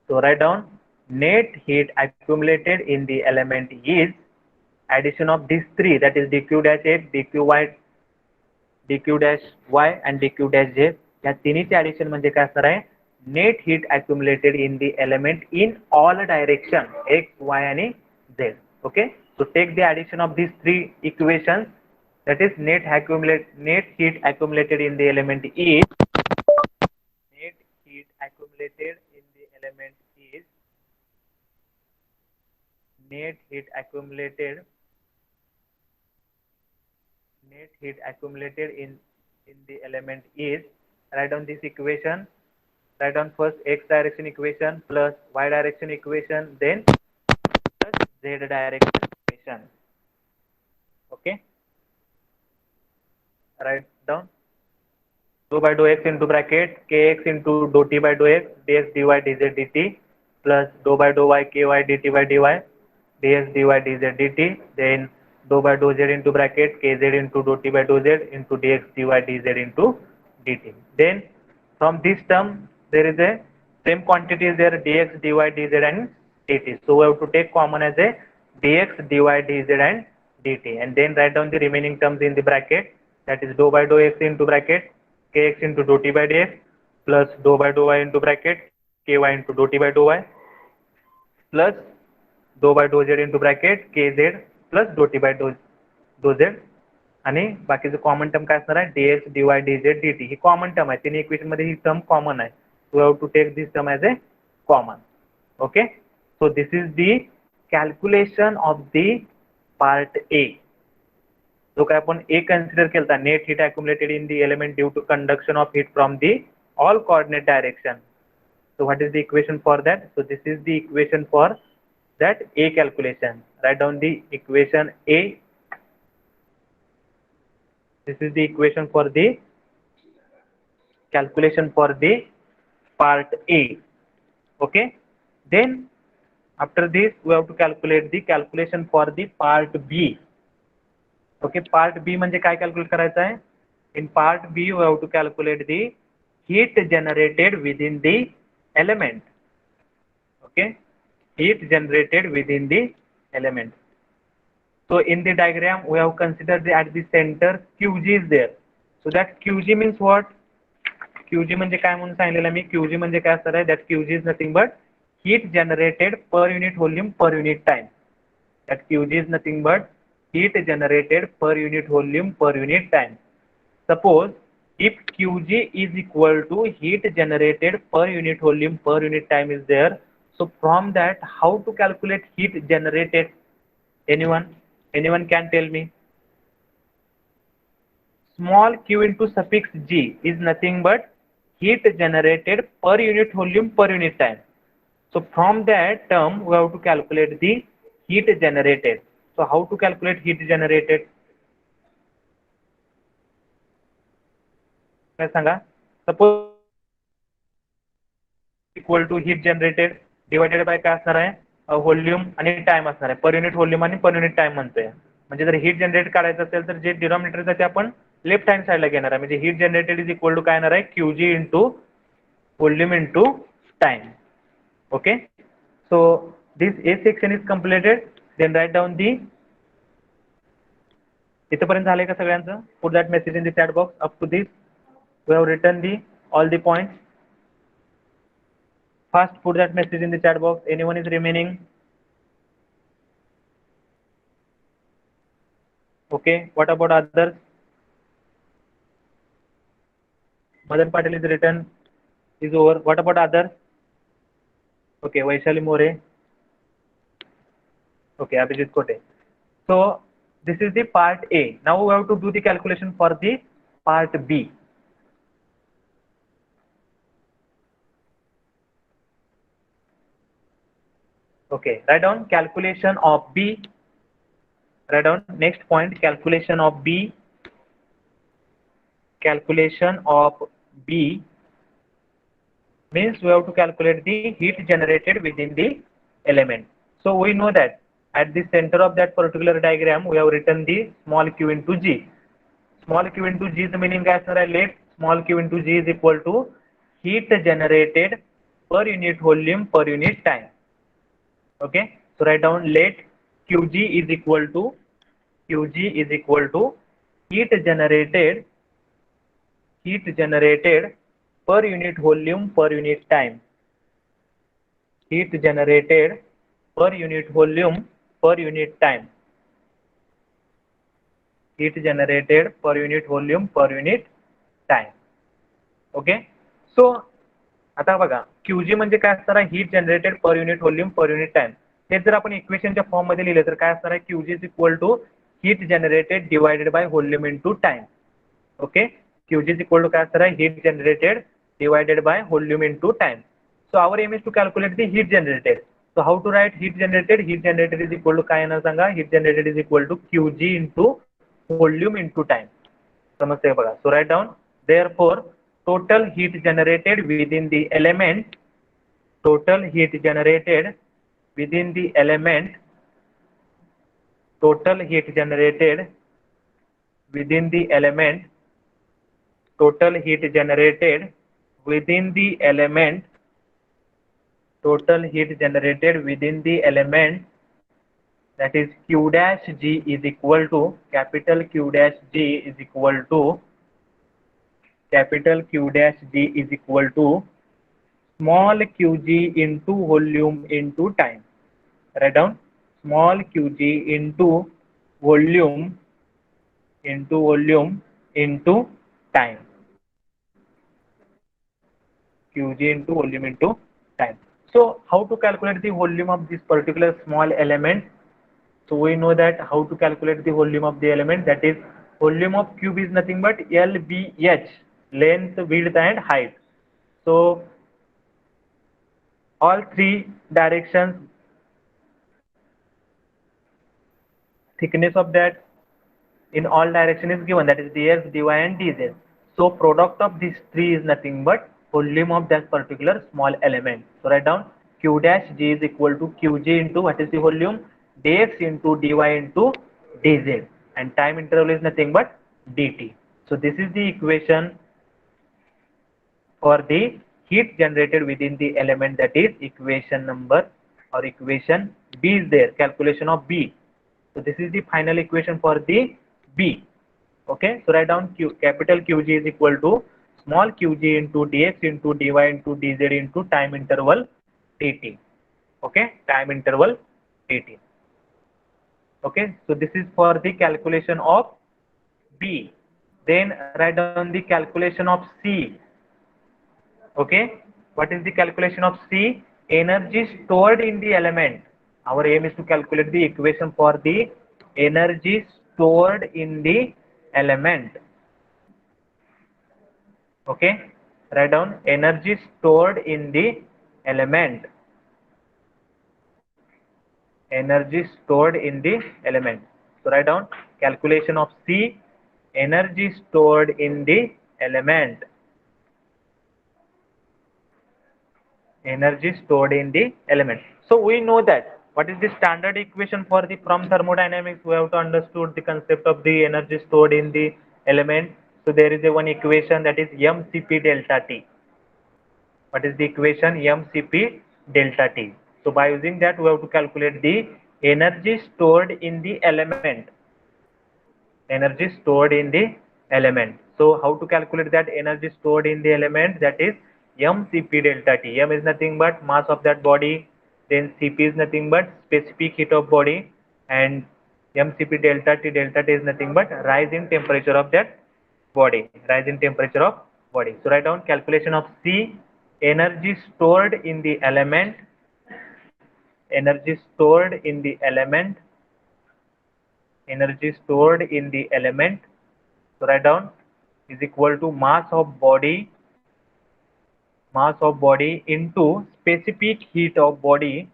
so write down net heat accumulated in the element is addition of these three, that is dq dash x, dq y, dq dash y and dq dash z. या तिन्हीचे addition म्हणजे काय असणार आहे? Net heat accumulated in the element in all direction X Y आणि Z. Okay, so take the addition of these three equations, that is net heat accumulated in the element is net heat accumulated in the element is net heat accumulated in the element is, write down this equation, write down first x direction equation plus y direction equation, then plus z direction equation. Okay, write down dou by dou x into bracket kx into dou t by dou x dx dy dz dt plus dou by dou y ky dt by dy dx dy dz dt, then dou by dou z into bracket kz into dou t by dou z into dx dy dz into dt. Then from this term there is a same quantity is there, dx dy dz and dt. So we have to take common as a dx dy dz and dt, and then write down the remaining terms in the bracket, that is dou by dou x into bracket kx into dou t by dx plus dou by dou y into bracket ky into dou t by dou y plus dou by dou z into bracket kz plus dou t by dou z, आणि बाकीचं common term काय असणार आहे? dx dy dz dt. ही common term आहे, तिन्ही equation मध्ये ही टर्म कॉमन आहे. We have to take this term as a common. Okay, so this is the calculation of the part A. जो काय आपण ए कन्सिडर केलता, net heat accumulated in the element due to conduction of heat from the all coordinate direction. So what is the equation for that? So this is the equation for that A calculation. Write down the equation A. This is the equation for the calculation for the part A. Okay, then after this we have to calculate the calculation for the part B. Okay, part B म्हणजे काय calculate करायचं आहे? In part B we have to calculate the heat generated within the element. Okay, heat generated within the element. So in the diagram we have considered the at the center Qg is there. So that Qg means what? Qg म्हणजे काय म्हणून सांगितलेलं मी? Qg म्हणजे काय असणार आहे? That Qg is nothing but heat generated per unit volume per unit time. That Qg is nothing but heat generated per unit volume per unit time. Suppose if Qg is equal to heat generated per unit volume per unit time is there, so from that how to calculate heat generated? Anyone can tell me? Small q into suffix g is nothing but heat generated per unit volume per unit time. So from that term we have to calculate the heat generated. So how to calculate heat generated? काय सांगा? Suppose equal to heat generated divided by काय असणार आहे? Volume आणि time असणार आहे. पर unit volume आणि पर युनिट टाइम म्हणतोय. म्हणजे जर हीट जनरेट करायचं असेल तर जे डिनॉमिनेटर आहे ते आपण लेफ्ट हँड साइडला घेणार आहे. म्हणजे heat generated is equal to काय येणार आहे? Qg into volume into time. Okay, so This A section is completed. Then write down the इथपर्यंत झाले का सगळ्यांचं? Put that message in the chat box. Up to this, we have written the all the points. First, put that message in the chat box. Anyone is remaining? Okay. What about others? Madan Patil is written. Is over. What about others? Okay. Vaishali More. Okay. Abhijit Kote. So this is the part A. Now we have to do the calculation for the part B. Okay, write down calculation of B. Write down next point, calculation of B. Calculation of B means we have to calculate the heat generated within the element. So we know that at the center of that particular diagram we have written the small q into g. Small q into g is the meaning as I let small q into g is equal to heat generated per unit volume per unit time. Okay, so write down let qg is equal to heat generated per unit volume per unit time. Heat generated per unit volume per unit time. Heat generated per unit volume per unit time. Okay, so आता बघा QG म्हणजे काय असणार आहे? Heat generated per unit volume per unit time. हे जर आपण इक्वेशनच्या form मध्ये लिहिले तर काय असणार आहे? QG is equal to heat generated divided by volume into time. Okay, QG is equal to काय असणार आहे? Heat generated divided by volume into time. So our aim is to calculate the heat generated. So how to write heat generated? Heat generated is equal to काय येणार सांगा? Heat generated is equal to QG into volume into time. समजते बघा. So write down therefore total heat generated within the element, total heat generated within the element, total heat generated within the element, total heat generated within the element, total heat generated within the element, that is q dash g is equal to capital Q dash g is equal to capital Q dash g is equal to small qg into volume into time. Write down small qg into volume into time. Qg into volume into time. So how to calculate the volume of this particular small element? So we know that how to calculate the volume of the element, that is volume of cube is nothing but LBH, length, width and height. So all three directions, thickness of that in all direction is given, that is dx, dy and dz. So product of these three is nothing but volume of that particular small element. So write down q dash g is equal to qg into what is the volume? Dx into dy into dz, and time interval is nothing but dt. So this is the equation for the heat generated within the element, that is equation number or equation B is there, calculation of B. So this is the final equation for the B. Okay, so write down Q, capital QG is equal to small qg into dx into dy into dz into time interval dt. Okay, time interval dt. Okay, so this is for the calculation of B. Then write down the calculation of C. Okay, what is the calculation of C? Energy stored in the element. Our aim is to calculate the equation for the energy stored in the element. Okay, write down energy stored in the element. Energy stored in the element. So write down calculation of C, energy stored in the element. Energy stored in the element. So we know that what is the standard equation for the from thermodynamics. We have to understood the concept of the energy stored in the element. So there is a one equation, that is mcp delta T. What is the equation? mcp delta T. So by using that, we have to calculate the energy stored in the element. Energy stored in the element. So how to calculate that energy stored in the element? That is mCp delta T. M is nothing but mass of that body. Then Cp is nothing but specific heat of body, and mCp delta T is nothing but rise in temperature of that body. Rise in temperature of body. So write down calculation of C, energy stored in the element. Energy stored in the element. Energy stored in the element. So write down is equal to mass of body into specific heat of body,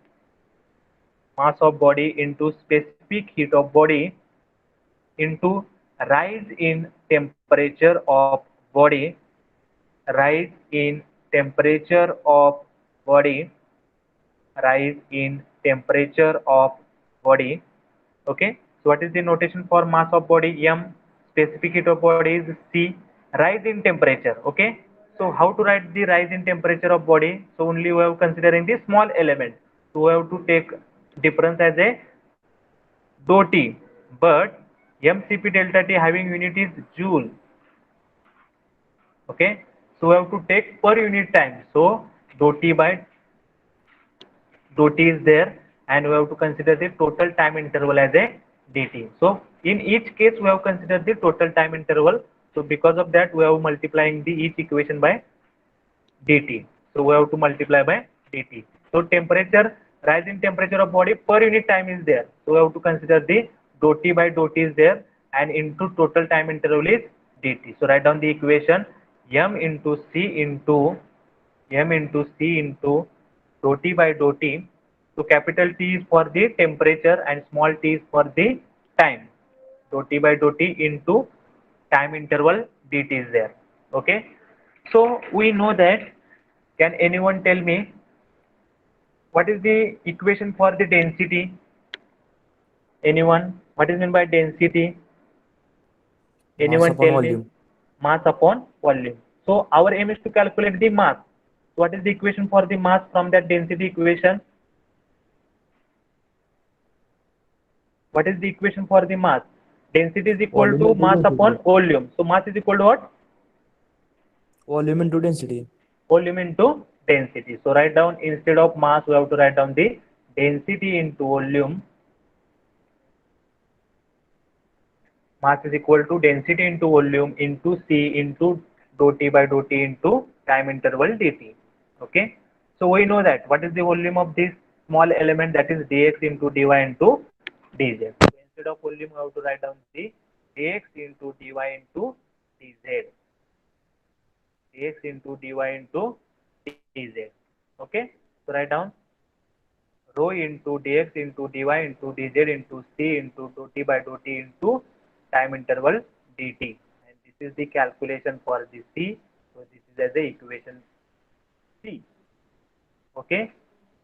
mass of body into specific heat of body into rise in temperature of body, rise in temperature of body, rise in temperature of body. Okay, so what is the notation for mass of body? M, specific heat of body is C, rise in temperature. Okay, so how to write the rise in temperature of body? So only we have considering the small element, so we have to take difference as a dou T, but mCp delta T having unit is joule. Okay, so we have to take per unit time, so dou T by dou T is there, and we have to consider the total time interval as a dt. So in each case we have considered the total time interval, so because of that we have multiplying the each equation by dt. So we have to multiply by dt. So temperature, rise in temperature of body per unit time is there, so we have to consider the dou T by dou T is there, and into total time interval is dt. So write down the equation m into c into dou T by dou T. So capital T is for the temperature and small t is for the time. Dou T by dou T into time interval dt is there. Okay, so we know that. Can anyone tell me what is the equation for the density? Anyone? What is meant by density? Mass Anyone upon tell me? volume. Mass upon volume. So our aim is to calculate the mass. What is the equation for the mass from that density equation? What is the equation for the mass? Density is equal Volume to into mass upon density. volume. So mass is equal to what? Volume into density. Volume into density. So write down, instead of mass we have to write down the density into volume. Mass is equal to density into volume into C into dou T by dou T into time interval dt. Okay, so we know that what is the volume of this small element, that is dx into dy into dz. So instead of volume we have to write down the dx into dy into dz, dx into dy into dz. Okay, so write down rho into dx into dy into dz into c into dou T by dou T into time interval dt, and this is the calculation for the c. So this is as a equation c. Okay,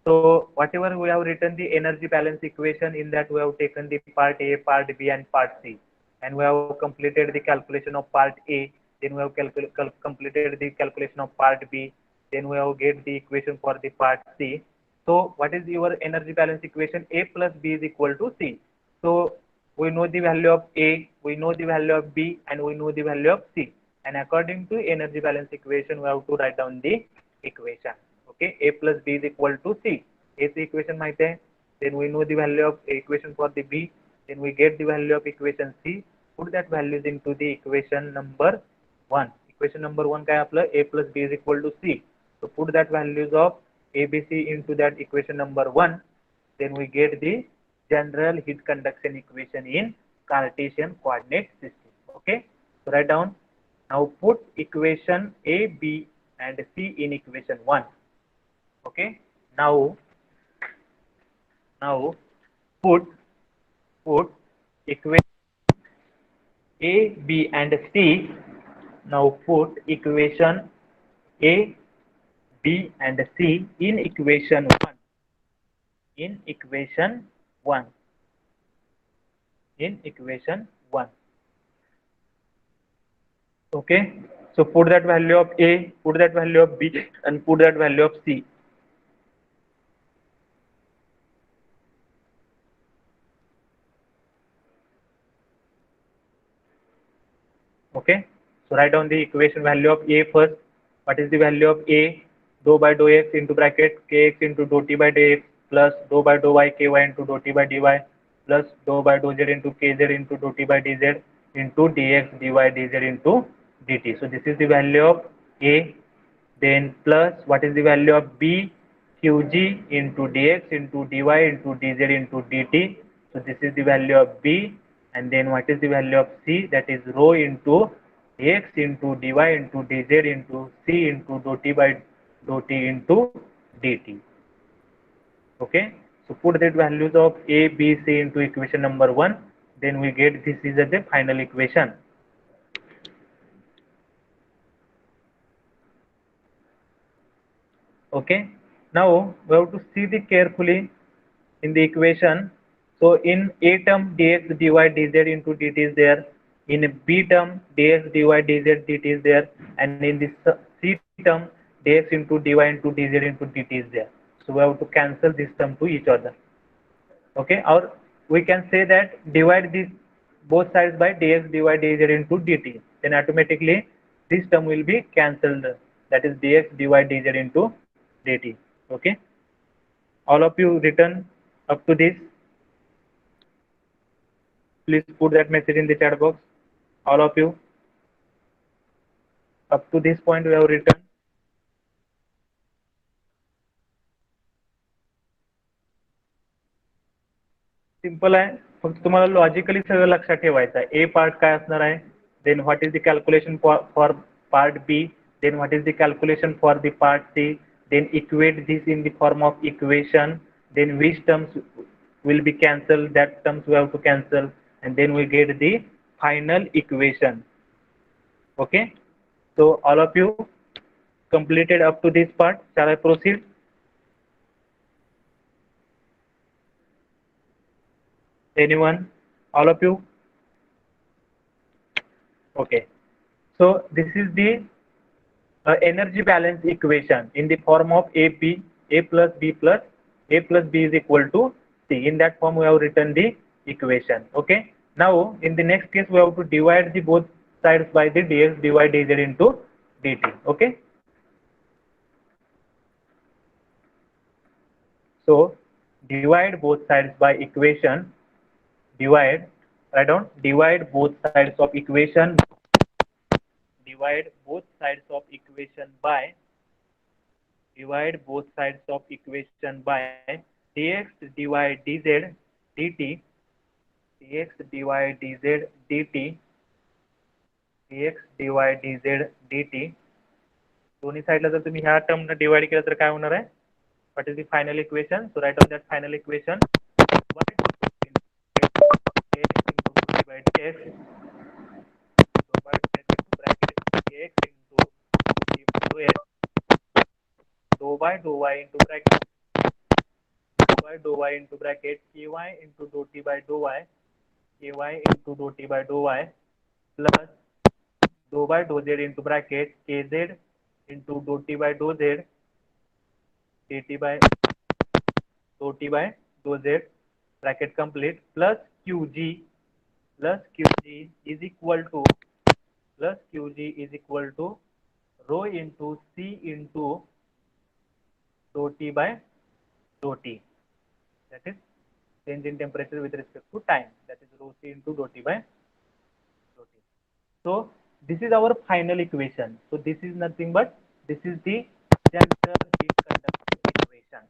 so whatever we have written the energy balance equation, in that we have taken the part A, part B and part C, and we have completed the calculation of part A, then we have completed the calculation of part B, then we have get the equation for the part C. So what is your energy balance equation? A plus B is equal to C. So we know the value of A, we know the value of B, and we know the value of C, and according to energy balance equation we have to write down the equation. Okay, A plus B is equal to C. A ची equation माहित आहे, then we know the value of equation for the B, then we get the value of equation C, put that values into the equation number 1. Equation number 1 काय आपलं? A plus B is equal to C. So put that values of A, B, C into that equation number 1, then we get the general heat conduction equation in Cartesian coordinate system. Okay, so write down. Now put equation A, B and C in equation 1. Okay, now now put equation A, B and C. Now put equation A, B and C in equation 1. In equation 1. In equation 1. Okay, so put that value of A, put that value of B and put that value of C. Okay, so write down the equation value of A first. What is the value of A? Dou by dou x into bracket kx into dou t by dx plus dou by dou y ky into dou t by dy plus dou by dou z into kz into dou t by dz into dx dy dz into dt. So this is the value of A. Then plus what is the value of B? Qg into dx into dy into dz into dt. So this is the value of B. And then what is the value of C? That is rho into dx into dy into dz into C into dou t by dou t into dt. Okay, so put that values of A, B, C into equation number 1. Then we get this is the final equation. Okay, now we have to see the carefully in the equation. So in A term dx dy dz into dt is there, in B term dx dy dz dt is there, and in this C term dx into dy into dz into dt is there. So we have to cancel this term to each other. Okay, or we can say that divide this both sides by dx dy dz into dt, then automatically this term will be cancelled, that is dx dy dz into dt. Okay, all of you written up to this, please put that message in the chat box. All of you up to this point we have written. Simple आहे, फक्त तुम्हाला logically सगळं लक्षात ठेवायचं आहे. ए part काय असणार आहे, then what is the calculation for part B, then what is the calculation for the part C, then equate this in the form of equation, then which terms will be cancelled, that terms we have to cancel, and then we get the final equation. Okay, so all of you completed up to this part. Shall I proceed? Anyone? All of you? Okay, so this is the energy balance equation in the form of A plus B plus A plus B is equal to C. In that form we have written the equation. Okay, now in the next case we have to divide the both sides by the dx dy dz into dt. Okay, so divide both sides by equation, divide, write down, divide both sides of equation by, divide both sides of equation by dx dy dz dt, dx dy dz dt, dx dy dz dt. दोन्ही साइडला जर तुम्ही ह्या term न divide केलं तर काय होणार आहे, what is the final equation? So right on that final equation, dou by dou y into bracket dou y into bracket ky into dou t by dou y, ky into dou t by dou y plus dou by dou z into bracket kz into dou t by dou z dt by dou t by dou z, bracket complete, plus qg is equal to, plus qg is equal to rho into c into dou t by dou t, that is change in temperature with respect to time, that is rho c into dou t by dou t. So this is our final equation. So this is nothing but this is the general heat conduction equation.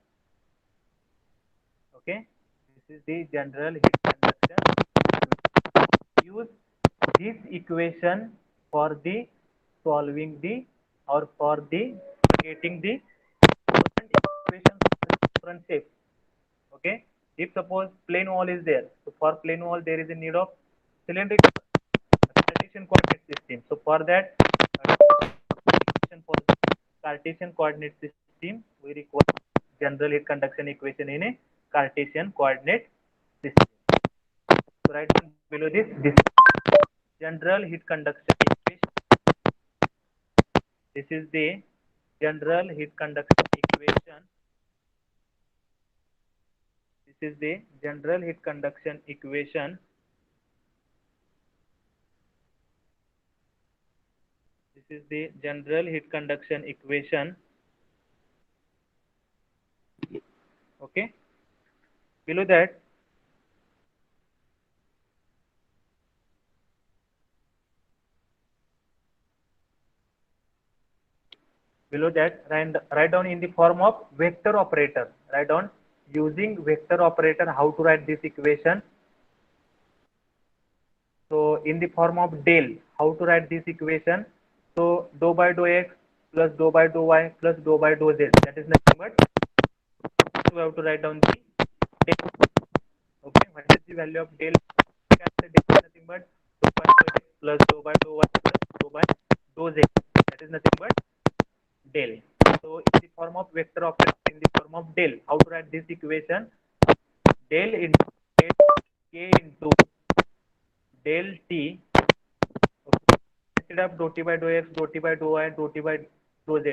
Okay, this is the general heat conduction equation. Use this equation for the solving the, or for the getting the different equations of different shapes. Okay, if suppose plane wall is there, so for plane wall there is a need of cylindrical Cartesian coordinate system. So for that for Cartesian coordinate system we require general heat conduction equation in a Cartesian coordinate system. So write down below this general heat conduction equation. This is the general heat conduction equation. This is the general heat conduction equation This is the general heat conduction equation. Okay. Below that, write down in the form of vector operator. Write down using vector operator how to write this equation. So in the form of del, how to write this equation? So dou by dou x plus dou by dou y plus dou by dou z. That is nothing but we have to write down the del. Okay, what is the value of del? Del is nothing but dou by dou x plus dou by dou y plus dou by dou z. That is nothing but del. So in the form of vector operator, in the form of del, how to write this equation? Del into del k into del t. Okay. Instead of dou t by dou x, dou t by dou y, dou t by dou z,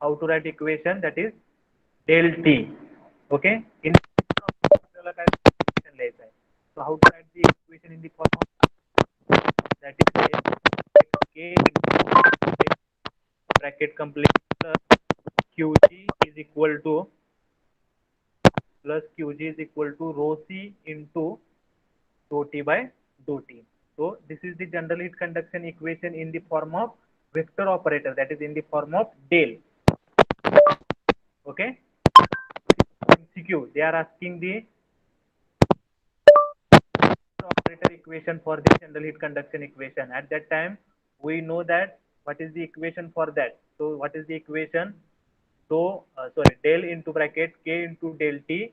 how to write equation? That is del t. Okay. In आपल्याला काय equation लिहायचं आहे. So how to write the equation in the form of that is del k into bracket complete plus qg is equal to plus qg is equal to rho c into dou t by dou t. So this is the general heat conduction equation in the form of vector operator, that is in the form of del. Okay. MCQ, they are asking the operator equation for the general heat conduction equation. At that time, we know that what is the equation for that. So what is the equation? So del into bracket k into del t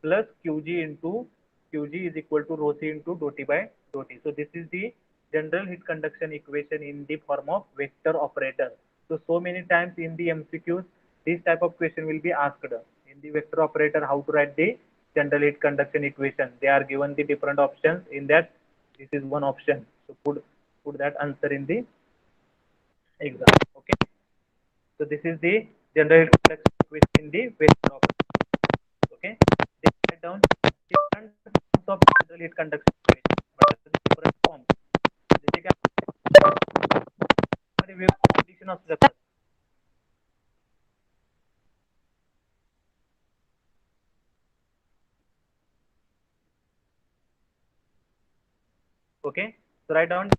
plus qg into qg is equal to rho c into dou t by dou t. So this is the general heat conduction equation in the form of vector operator. So many times in the MCQs, this type of question will be asked. In the vector operator, how to write the general heat conduction equation? They are given the different options. In that, this is one option. So put that answer in the exam. Okay. So this is the general heat conduction equation in the vector operator. Okay. Then write down different forms of general heat conduction equation. What are the different forms? जसे की मध्ये wave condition असू शकतात. Okay. So write down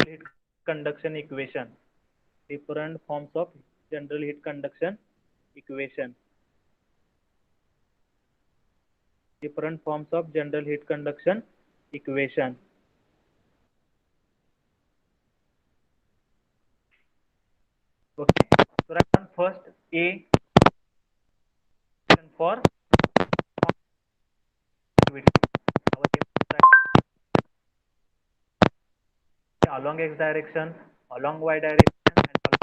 heat conduction equation. Different forms of general heat conduction equation. Different forms of general heat conduction equation. Okay. So write down first A for activity. Along x direction, along y direction, and along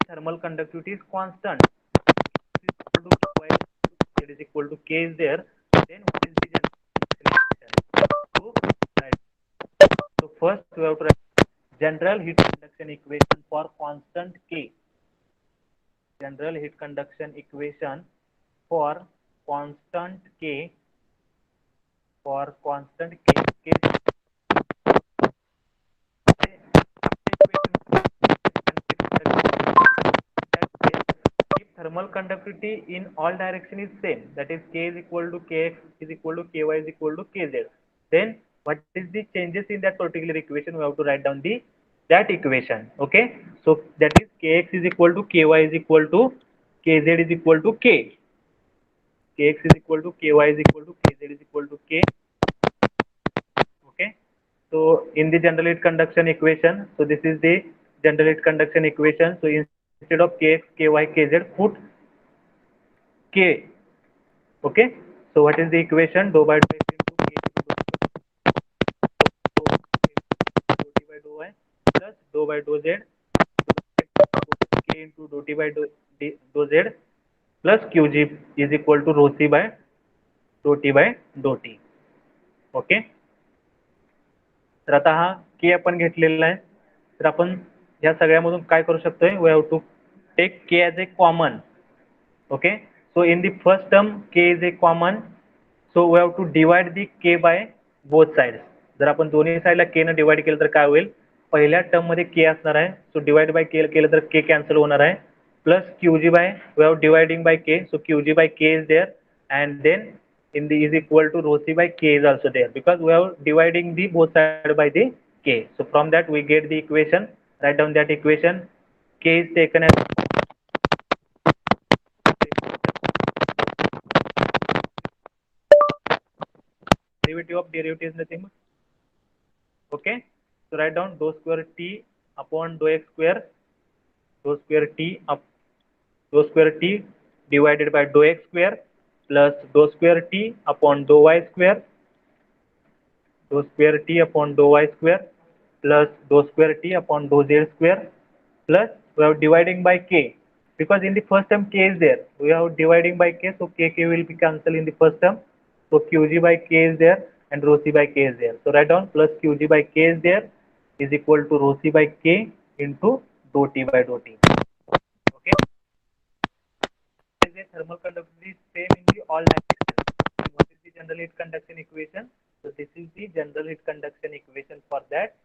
thermal conductivity is constant. Is equal to y is equal to k is there. Then what is the general? So first we have to write general heat conduction equation for constant k. General heat conduction equation for constant k. For constant k if thermal conductivity in all direction is same, that is k is equal to kx is equal to ky is equal to kz, then what is the changes in that particular equation? We have to write down the that equation. Okay, so that is kx is equal to ky is equal to kz is equal to k, kx is equal to ky is equal to kz is equal to k. Okay, so in the general heat conduction equation, so this is the general heat conduction equation. So instead of kx ky kz, put k. Okay, so what is the equation? Dou by dou x into k into dou t by dou y plus dou by dou z k into dou t by dou z plus qg is equal to rho c by dou t by dou t. Okay, तर आता हा के आपण घेतलेला आहे. तर आपण या सगळ्यामधून काय करू शकतोय? वी हॅव टू टेक के as A common. Okay, so in the first term k is a common, so we have to divide the k by both sides. जर आपण दोन्ही साइडला k ने डिवाइड केलं तर काय होईल? पहिल्या टर्म मध्ये के असणार आहे. सो डिवाइड बाय के केलं तर के कॅन्सल होणार आहे. Plus QG by we have dividing by K. So QG by K is there and then in the is equal to rho c by k is also there because we are dividing the both side by the k. So from that we get the equation. Write down that equation. K is taken as derivative is nothing. Okay, so write down dou square t upon dou x square, dou square t up dou square t divided by dou x square plus dou square t upon dou y square, dou square t upon dou y square plus dou square t upon dou z square plus we are dividing by k because in the first term k is there. We are dividing by k, so k will be cancelled in the first term. So qg by k is there and rho c by k is there. So write down plus qg by k is there is equal to rho c by k into dou t by dou t. Okay. Is a thermal conductivity same in the all directions. What is the general heat conduction equation? So this is the general heat conduction equation for that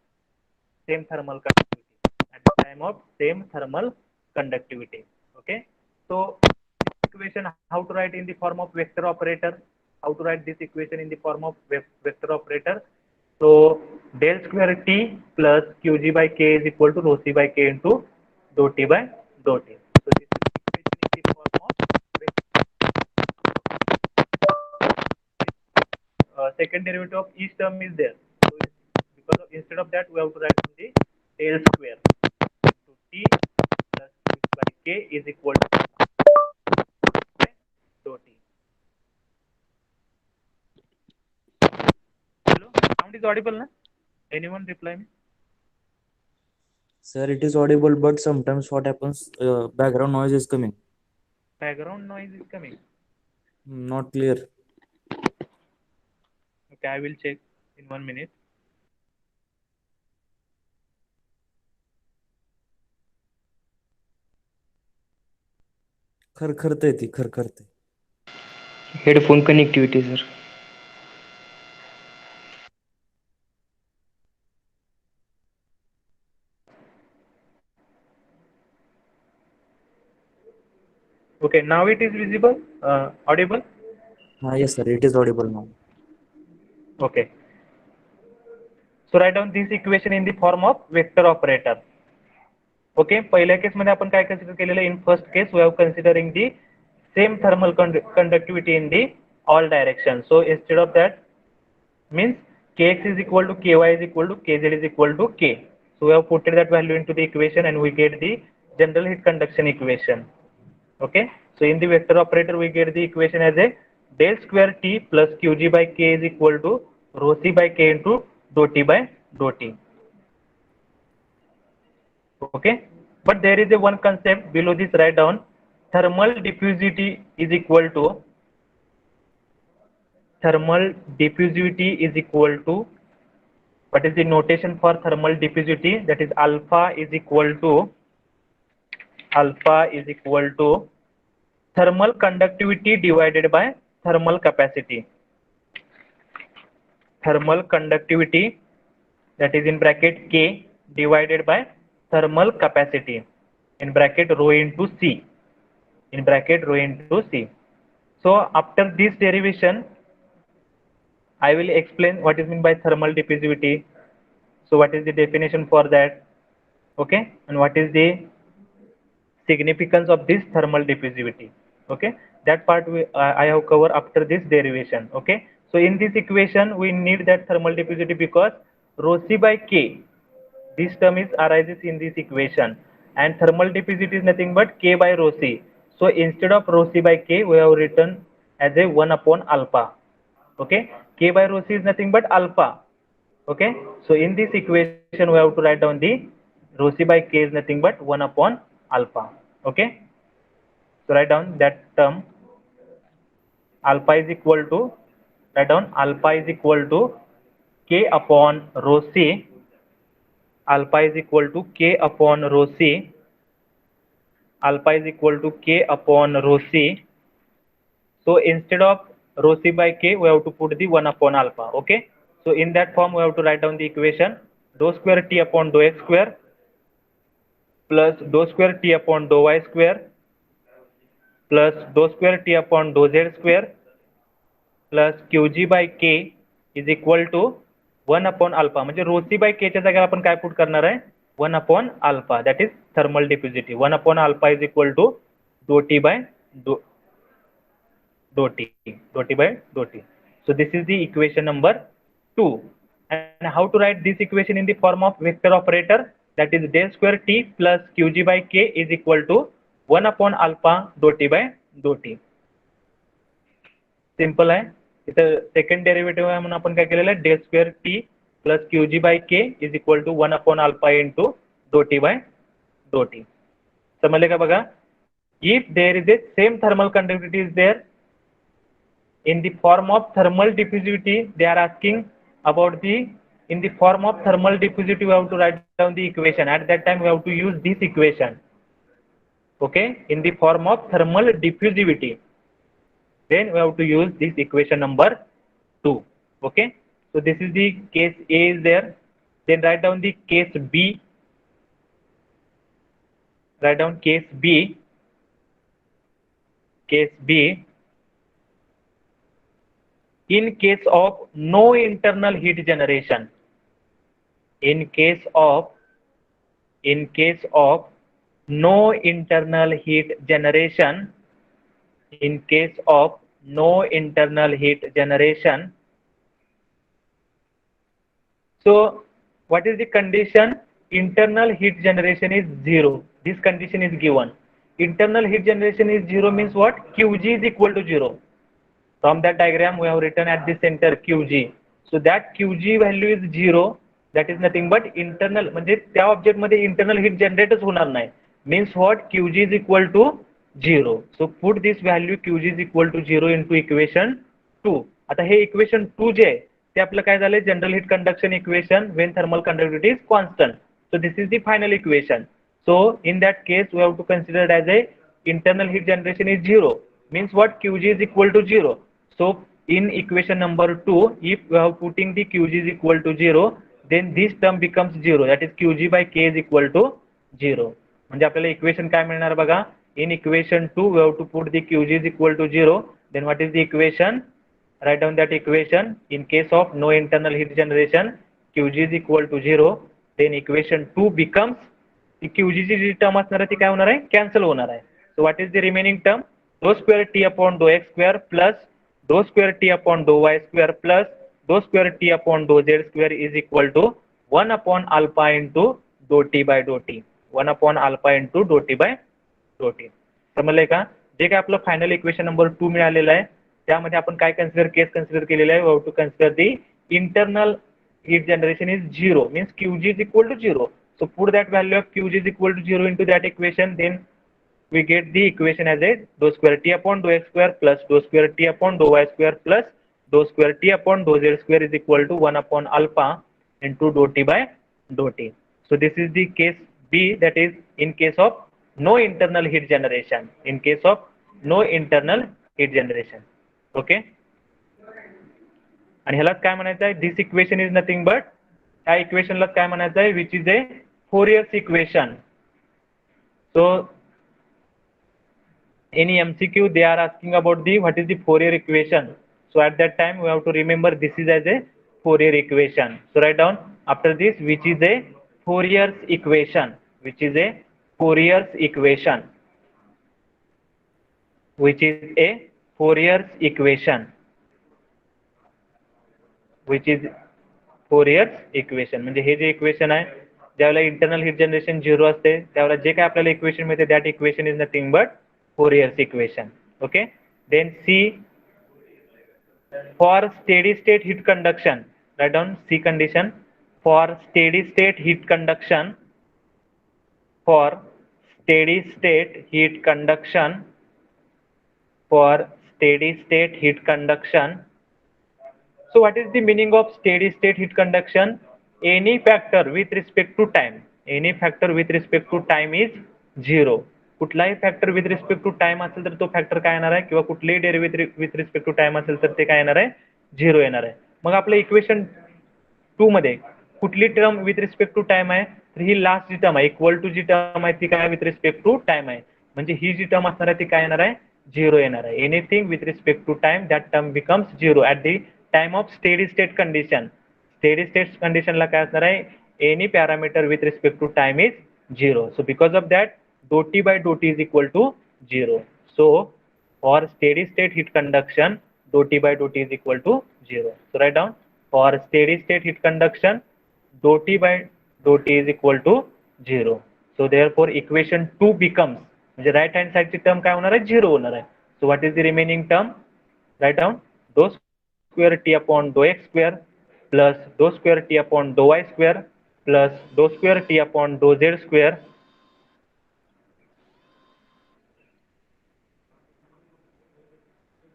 same thermal conductivity at the time of same thermal conductivity. Okay. So this equation how to write in the form of vector operator? How to write this equation in the form of vector operator? So del square t plus qg by k is equal to rho c by k into dou t by dou t. So this is the equation in the form of second derivative of each term is there. So because of, instead of that we have to write the del square into t plus qg by k is equal to dou t. Hello, sound is audible, na? Anyone reply me? Sir, it is audible, but sometimes what happens, background noise is coming. Background noise is coming. Not clear. Okay, I will check in 1 minute. खरखरतंय ती खरखरते. Headphone connectivity sir. Okay, now it is visible, audible. Yes, sir. It is audible now. Okay, so write down this equation in the form of vector operator. Okay, पहिल्या केसमध्ये आपण काय consider केलेलं in first case we have considering the same thermal conductivity in the all directions. So instead of that means kx is equal to ky is equal to kz is equal to k. So we have put that value into the equation and we get the general heat conduction equation. Okay, so in the vector operator we get the equation as a del square t plus qg by k is equal to rho c by k into dou t by dou t. Okay, but there is a one concept below this. Write down thermal diffusivity is equal to thermal diffusivity is equal to what is the notation for thermal diffusivity? That is alpha is equal to thermal conductivity divided by thermal capacity. Thermal conductivity, that is in bracket k, divided by thermal capacity in bracket rho into c, in bracket rho into c. So after this derivation I will explain what is meant by thermal diffusivity. So what is the definition for that? Okay, and what is the significance of this thermal diffusivity? Okay, that part I have covered after this derivation. Okay, so in this equation we need that thermal diffusivity because rho c by k, this term is arises in this equation, and thermal diffusivity is nothing but k by rho c. So instead of rho c by k we have written as a 1 upon alpha. Okay, k by rho c is nothing but alpha. Okay, so in this equation we have to write down the rho c by k is nothing but 1 upon alpha. Okay, so write down that term alpha is equal to, write down alpha is equal to k upon rho c, alpha is equal to k upon rho c, alpha is equal to k upon rho c. So instead of rho c by k we have to put the 1 upon alpha. Okay, so in that form we have to write down the equation. dou square t upon dou x square plus dou square t upon dou y square plus dou square t upon dou z square plus qg by k is equal to 1 upon alpha. म्हणजे rho c by k च्या जागेला आपण काय put करणार आहे 1 upon alpha, that is thermal diffusivity. 1 upon alpha is equal to dou t by dou t by dou t. So this is the equation number 2. And how to write this equation in the form of vector operator, that is del square t plus qg by k is equal to 1 upon alpha dou t by dou t. Simple आहे. इथं second derivative आहे म्हणून आपण काय केलेलं आहे del square t plus qg by k is equal to 1 upon alpha into dou t by dou t. समजले का बघा. If there is a same thermal conductivity is there in the form of thermal diffusivity, they are asking about the in the form of thermal diffusivity we have to write down the equation. At that time we have to use this equation. Okay, in the form of thermal diffusivity, then we have to use this equation number 2. Okay, so this is the case A is there. Then write down the case B. Write down case B. Case B. In case of no internal heat generation, in case of no internal heat generation, in case of no internal heat generation, so what is the condition? Internal heat generation is 0. This condition is given. Internal heat generation is 0 means what? Qg is equal to 0. From that diagram we have written at the center qg. So that qg value is 0. That is nothing but internal, म्हणजे त्या object मध्ये internal heat जनरेटच होणार नाही. Means what? Qg is equal to 0. So put this value qg is equal to 0 into equation 2. आता हे equation 2 जे आहे ते आपलं काय झालंय general heat conduction equation when thermal conductivity is constant. So this is the final equation. So in that case we have to consider it as a internal heat generation is 0. Means what? Qg is equal to 0. So in equation number 2, if we are putting the qg is equal to 0, then this term becomes 0. That is qg by k is equal to 0. म्हणजे आपल्याला equation काय मिळणार बघा. In equation 2 we have to put the qg is equal to 0. Then what is the equation? Write down that equation. In case of no internal heat generation, qg is equal to 0. Then equation 2 becomes the qg ची जी term असणार आहे ती काय होणार आहे cancel होणार आहे. So what is the remaining term? Dou square t upon dou x square plus dou square t upon dou y square plus dou square t upon dou z square is equal to 1 upon alpha into dou t by dou t. 1 upon alpha into dou t by dou t. समजलंय का. जे काय आपलं final equation number 2 मिळालेलं आहे त्यामध्ये आपण काय case consider केलेलं आहे. We have to consider the internal heat generation is 0, means qg is equal to 0. So put that value of qg is equal to 0 into that equation, then we get the equation as a dou square t upon dou x square plus dou square t upon dou y square plus dou square t upon dou z square is equal to 1 upon alpha into dou t by dou t. So this is the case B, that is in case of no internal heat generation. In case of no internal heat generation. Okay. आणि ह्यालाच काय म्हणायचं आहे. This equation is nothing but ह्या इक्वेशनला काय म्हणायचं आहे which is a Fourier's equation. So any MCQ they are asking about the what is the Fourier equation. So at that time we have to remember this is as a Fourier equation. So write down after this which is a Fourier's equation, which is a Fourier's equation, which is a Fourier's equation, which is Fourier's equation. म्हणजे हे जे equation आहे ज्यावेळेला internal heat generation 0 असते त्यावेळेला जे काय आपल्याला equation मिळते that equation is nothing but Fourier's equation. Okay. Then C, for steady state heat conduction, write down C condition. For steady state heat conduction, for steady state heat conduction, for steady state heat conduction. So what is the meaning of steady state heat conduction? Any factor with respect to time, any factor with respect to time is 0. कुठलाही factor with respect to time असेल तर तो factor काय येणार आहे किंवा कुठलेही derivative with respect to time असेल तर ते काय येणार आहे 0 येणार आहे. मग आपलं इक्वेशन 2 मध्ये कुठली term with respect to time आहे, तर ही लास्ट जी टर्म आहे इक्वल टू जी टर्म आहे ती काय विथ रिस्पेक्ट टू टाइम आहे, म्हणजे ही जी टर्म असणार आहे ती काय येणार आहे, झिरो येणार आहे. Anything with respect to time that term becomes zero at the time of steady state condition. Steady state कंडिशनला काय असणार आहे, any parameter with respect to time is zero. So because of that dou t by dou t is equal to 0. So for steady state heat conduction, dou t by dou t is equal to 0. So write down, for steady state heat conduction, dou t by dou t is equal to 0. So therefore equation 2 becomes, म्हणजे right hand साइडची term काय होणार आहे, 0 होणार आहे. So what is the remaining term, write down dou square t upon dou x square plus dou square t upon dou y square plus dou square t upon dou z square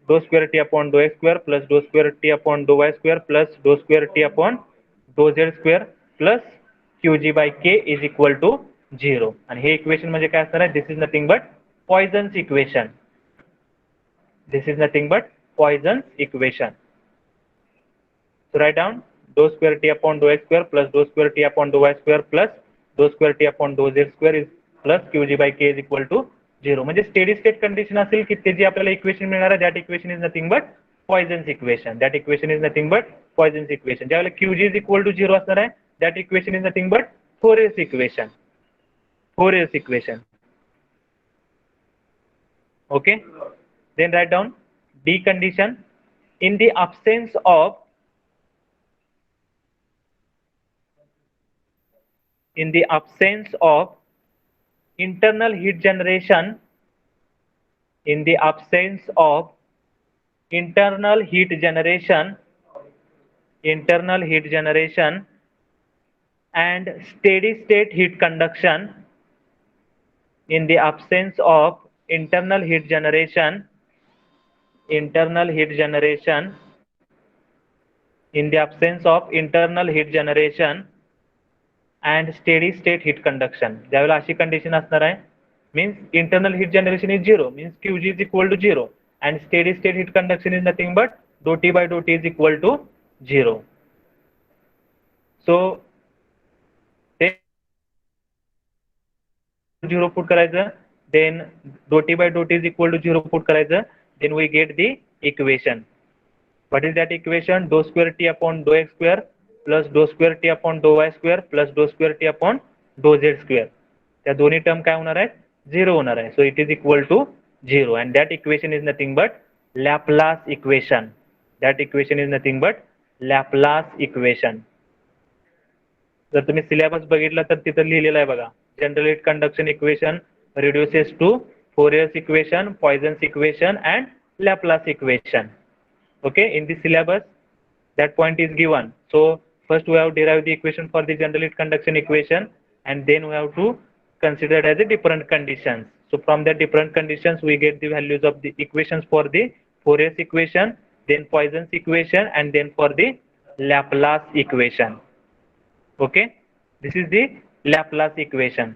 dou square t upon dou x square plus dou square t upon dou y square plus dou square t upon dou z square plus qg by k is equal to 0. आणि हे equation म्हणजे काय असणार आहे, this is nothing but Poisson's equation. This is nothing but Poisson's equation. So write down dou square t upon dou x square plus dou square t upon dou y square plus dou square t upon dou z square is plus qg by k is equal to 0. म्हणजे steady state condition असेल की ते जे आपल्याला equation मिळणार आहे that equation is nothing but Poisson's equation. That equation is nothing but Poisson's equation. ज्यावेळेला qg is equal to 0 असणार आहे that equation is nothing but Fourier's equation. Fourier's equation. Okay, then write down D condition, in the absence of internal heat generation, in the absence of internal heat generation and steady state heat conduction, in the absence of internal heat generation in the absence of internal heat generation and steady state heat conduction, ज्यावेळेला अशी condition असणार आहे, means internal heat generation is 0, means qg is equal to 0 and steady state heat conduction is nothing but dou t by dou t is equal to 0. So then 0 put करायचं, then dou t by dou t is equal to 0 put करायचं, then we get the equation. What is that equation? Dou square t upon dou x square plus dou square t upon dou y square plus dou square t upon dou z square. त्या दोन्ही term काय होणार आहेत, 0 होणार आहे. So it is equal to 0 and that equation is nothing but Laplace equation. That equation is nothing but Laplace equation. जर तुम्ही syllabus बघितला तर तिथं लिहिलेलं आहे बघा, general heat conduction equation reduces to Fourier's equation, Poisson's equation and Laplace equation. Okay, in the syllabus that point is given. So first we have derived the equation for the general heat conduction equation and then we have to consider as a different conditions. So from the different conditions we get the values of the equations for the Fourier's equation, then Poisson's equation and then for the Laplace equation. Okay, this is the Laplace equation.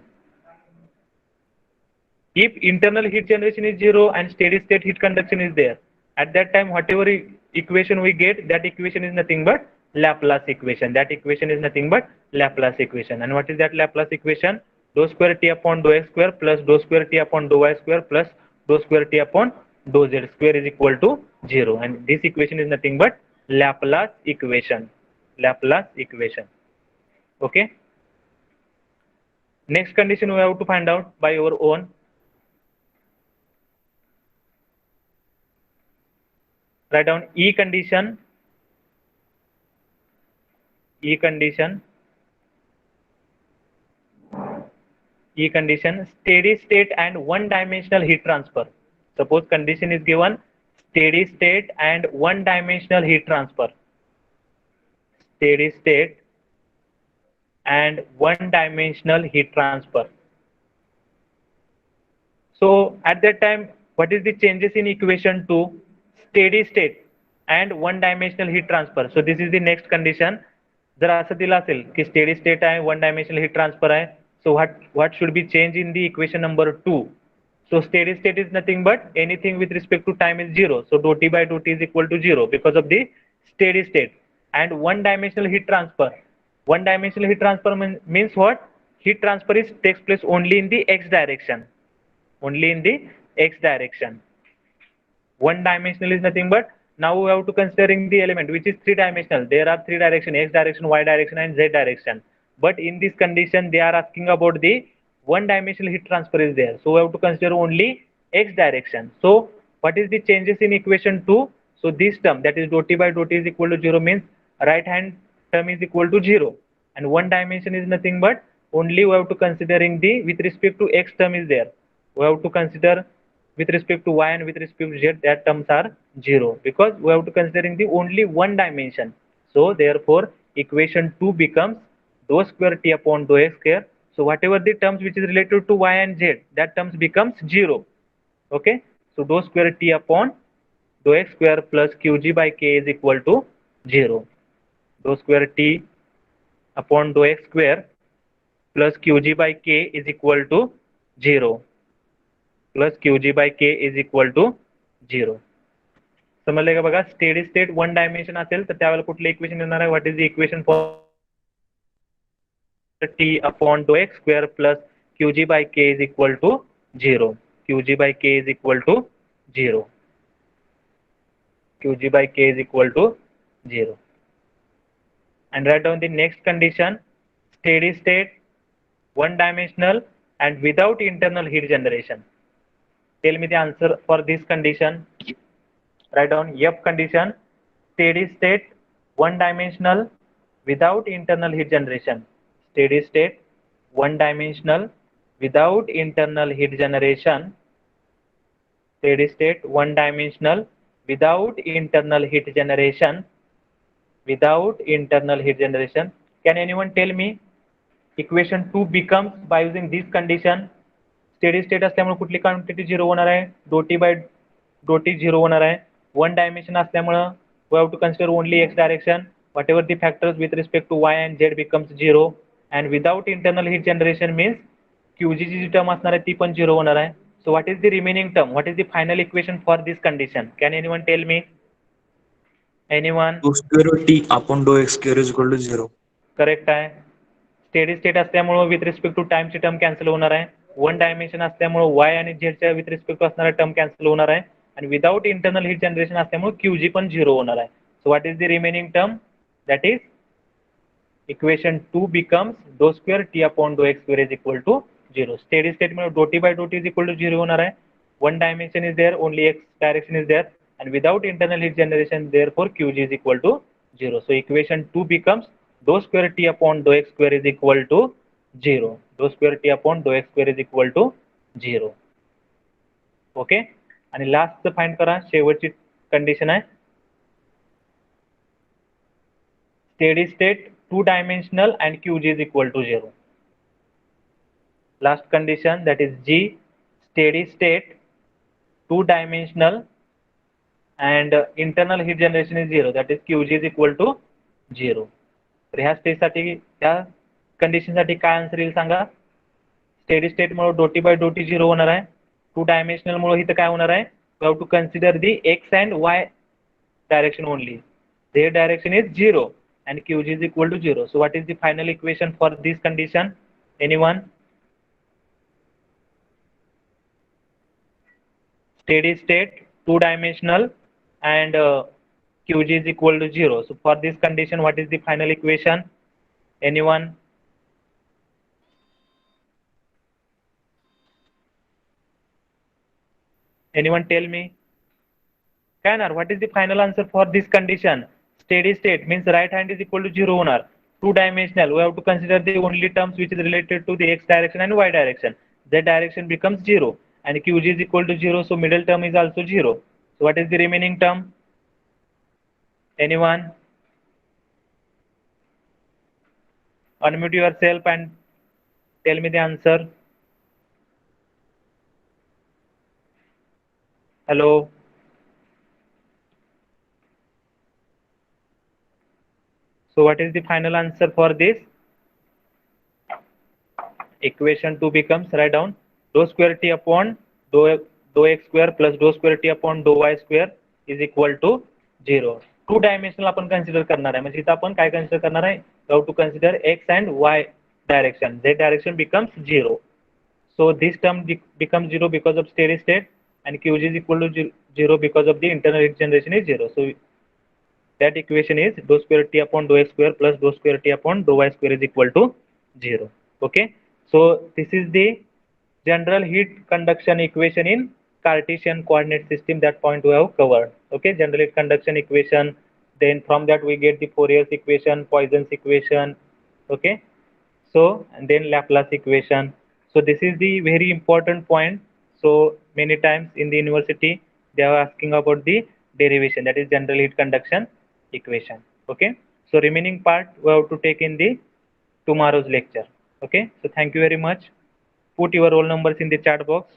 If internal heat generation is 0 and steady state heat conduction is there, at that time whatever equation we get, that equation is nothing but Laplace equation. That equation is nothing but Laplace equation. And what is that Laplace equation? Dou square t upon dou x square plus dou square t upon dou y square plus dou square t upon dou z square is equal to 0. And this equation is nothing but Laplace equation. Laplace equation. Okay. Next condition we have to find out by your own. Write down E condition, steady state and one dimensional heat transfer. Suppose condition is given steady state and one dimensional heat transfer. Steady state and one dimensional heat transfer. So at that time, what is the changes in equation 2? Steady state and one dimensional heat transfer. So this is the next condition. जर असं दिलं असेल की steady state आहे, one dimensional heat transfer आहे, so what should be changed in the equation number 2? So steady state is nothing but anything with respect to time is 0. So dou t by dou t is equal to 0 because of the steady state. And one dimensional heat transfer, One dimensional heat transfer means what? Heat transfer is takes place only in the x direction. Only in the x direction. One dimensional is nothing but, now we have to considering the element which is three dimensional. There are three direction, x direction, y direction and z direction. But in this condition they are asking about the one dimensional heat transfer is there. So we have to consider only x direction. So what is the changes in equation 2? So this term, that is dou t by dou t is equal to 0, means right hand term is equal to 0. And one dimension is nothing but, only we have to considering the with respect to x term is there. We have to consider with respect to y and with respect to z, that terms are 0, because we have to considering the only one dimension. So therefore equation 2 becomes dou square t upon dou x square. So whatever the terms which is related to y and z, that terms becomes 0. Okay, so dou square t upon dou x square plus qg by k is equal to 0. Dou square t upon dou x square plus qg by k is equal to 0. Plus Q G by K is equal to 0. समजले का बघा. Steady state one dimension असेल तर त्यावेळेला कुठलं equation येणार आहे? What is the equation for T upon do x square plus Q G by K is equal to 0. Q G by K is equal to 0. Q G by K is equal to 0. And write down the next condition: steady state, one dimensional and without internal heat generation. Tell me the answer for this condition. Write down F condition: steady state, one dimensional without internal heat generation. Steady state, one dimensional without internal heat generation. Steady state, one dimensional without internal heat generation. Without internal heat generation. Can anyone tell me equation 2 becomes by using this condition? Steady state असल्यामुळे कुठली quantity 0 होणार आहे? Do T by do T 0 होणार आहे. One dimension असल्यामुळे we have to consider only x direction. Whatever the factors with respect to y and z becomes 0. And without internal heat generation means QG G term असणार आहे ती पण 0 होणार आहे. So what is the remaining term? What is the final equation for this condition? Can anyone tell me? Anyone? Dou square t upon dou x square is equal to 0. Correct आहे. Steady state असल्यामुळे with respect to टाइमची term cancel होणार आहे. One dimension असल्यामुळे y आणि झेडच्या with respect to असणारा term cancel होणार आहे. आणि विदाउट इंटरनल हीट जनरेशन असल्यामुळे क्यूजी पण 0 होणार आहे. So what is the remaining term? That is equation 2 becomes dou square t upon dou x square is equal to 0. Steady state मध्ये dou t by dou t is equal to 0 होणार आहे. One dimension is there, only x direction is there, and without internal heat generation, therefore qg is equal to 0. So equation 2 becomes dou square t upon dou x square is equal to 0. Dou square t upon dou x square is equal to 0. Okay. आणि last find करा, शेवटची condition आहे steady state 2 dimensional and qg is equal to 0. Last condition, that is G, steady state 2 dimensional and internal heat generation is 0, that is qg is equal to 0. तर ह्या स्टेजसाठी, ह्या कंडिशनसाठी काय answer येईल सांगा? Steady स्टेटमुळे do T by do T 0 होणार आहे. 2 डायमेन्शनलमुळे इथं काय होणार आहे? We have to consider the x and y direction only. their direction is 0 and qg is equal to 0. So what is the final equation for this condition? Anyone? Steady state 2 dimensional and qg is equal to 0. So for this condition, what is the final equation? Anyone? Anyone tell me? Canner, what is the final answer for this condition? Steady state means right hand is equal to 0 होणार. 2 dimensional, we have to consider the only terms which is related to the x direction and y direction. Z direction becomes 0 and qg is equal to 0, so middle term is also 0. So what is the remaining term? Anyone? Unmute yourself and tell me the answer. Hello? So what is the final answer for this? Equation 2 becomes, write down, dou square t upon dou x square plus dou square t upon dou y square is equal to 0. 2 dimensional आपण consider करणार आहे. म्हणजे इथं आपण काय consider करणार आहे? you have to consider x and y direction. Z direction becomes 0. So this term becomes 0 because of steady state, and Qg is equal to 0 because of the internal heat generation is 0. So that equation is dou square T upon dou x square plus dou square T upon dou y square is equal to 0. Okay. So this is the general heat conduction equation in Cartesian coordinate system. That point we have covered. Okay. General heat conduction equation. Then from that we get the Fourier's equation, Poisson's equation. Okay. So and then Laplace equation. So this is the very important point. So many times in the university they are asking about the derivation, that is general heat conduction equation. Okay. So remaining part we have to take in the tomorrow's lecture. Okay. So thank you very much. Put your roll numbers in the chat box.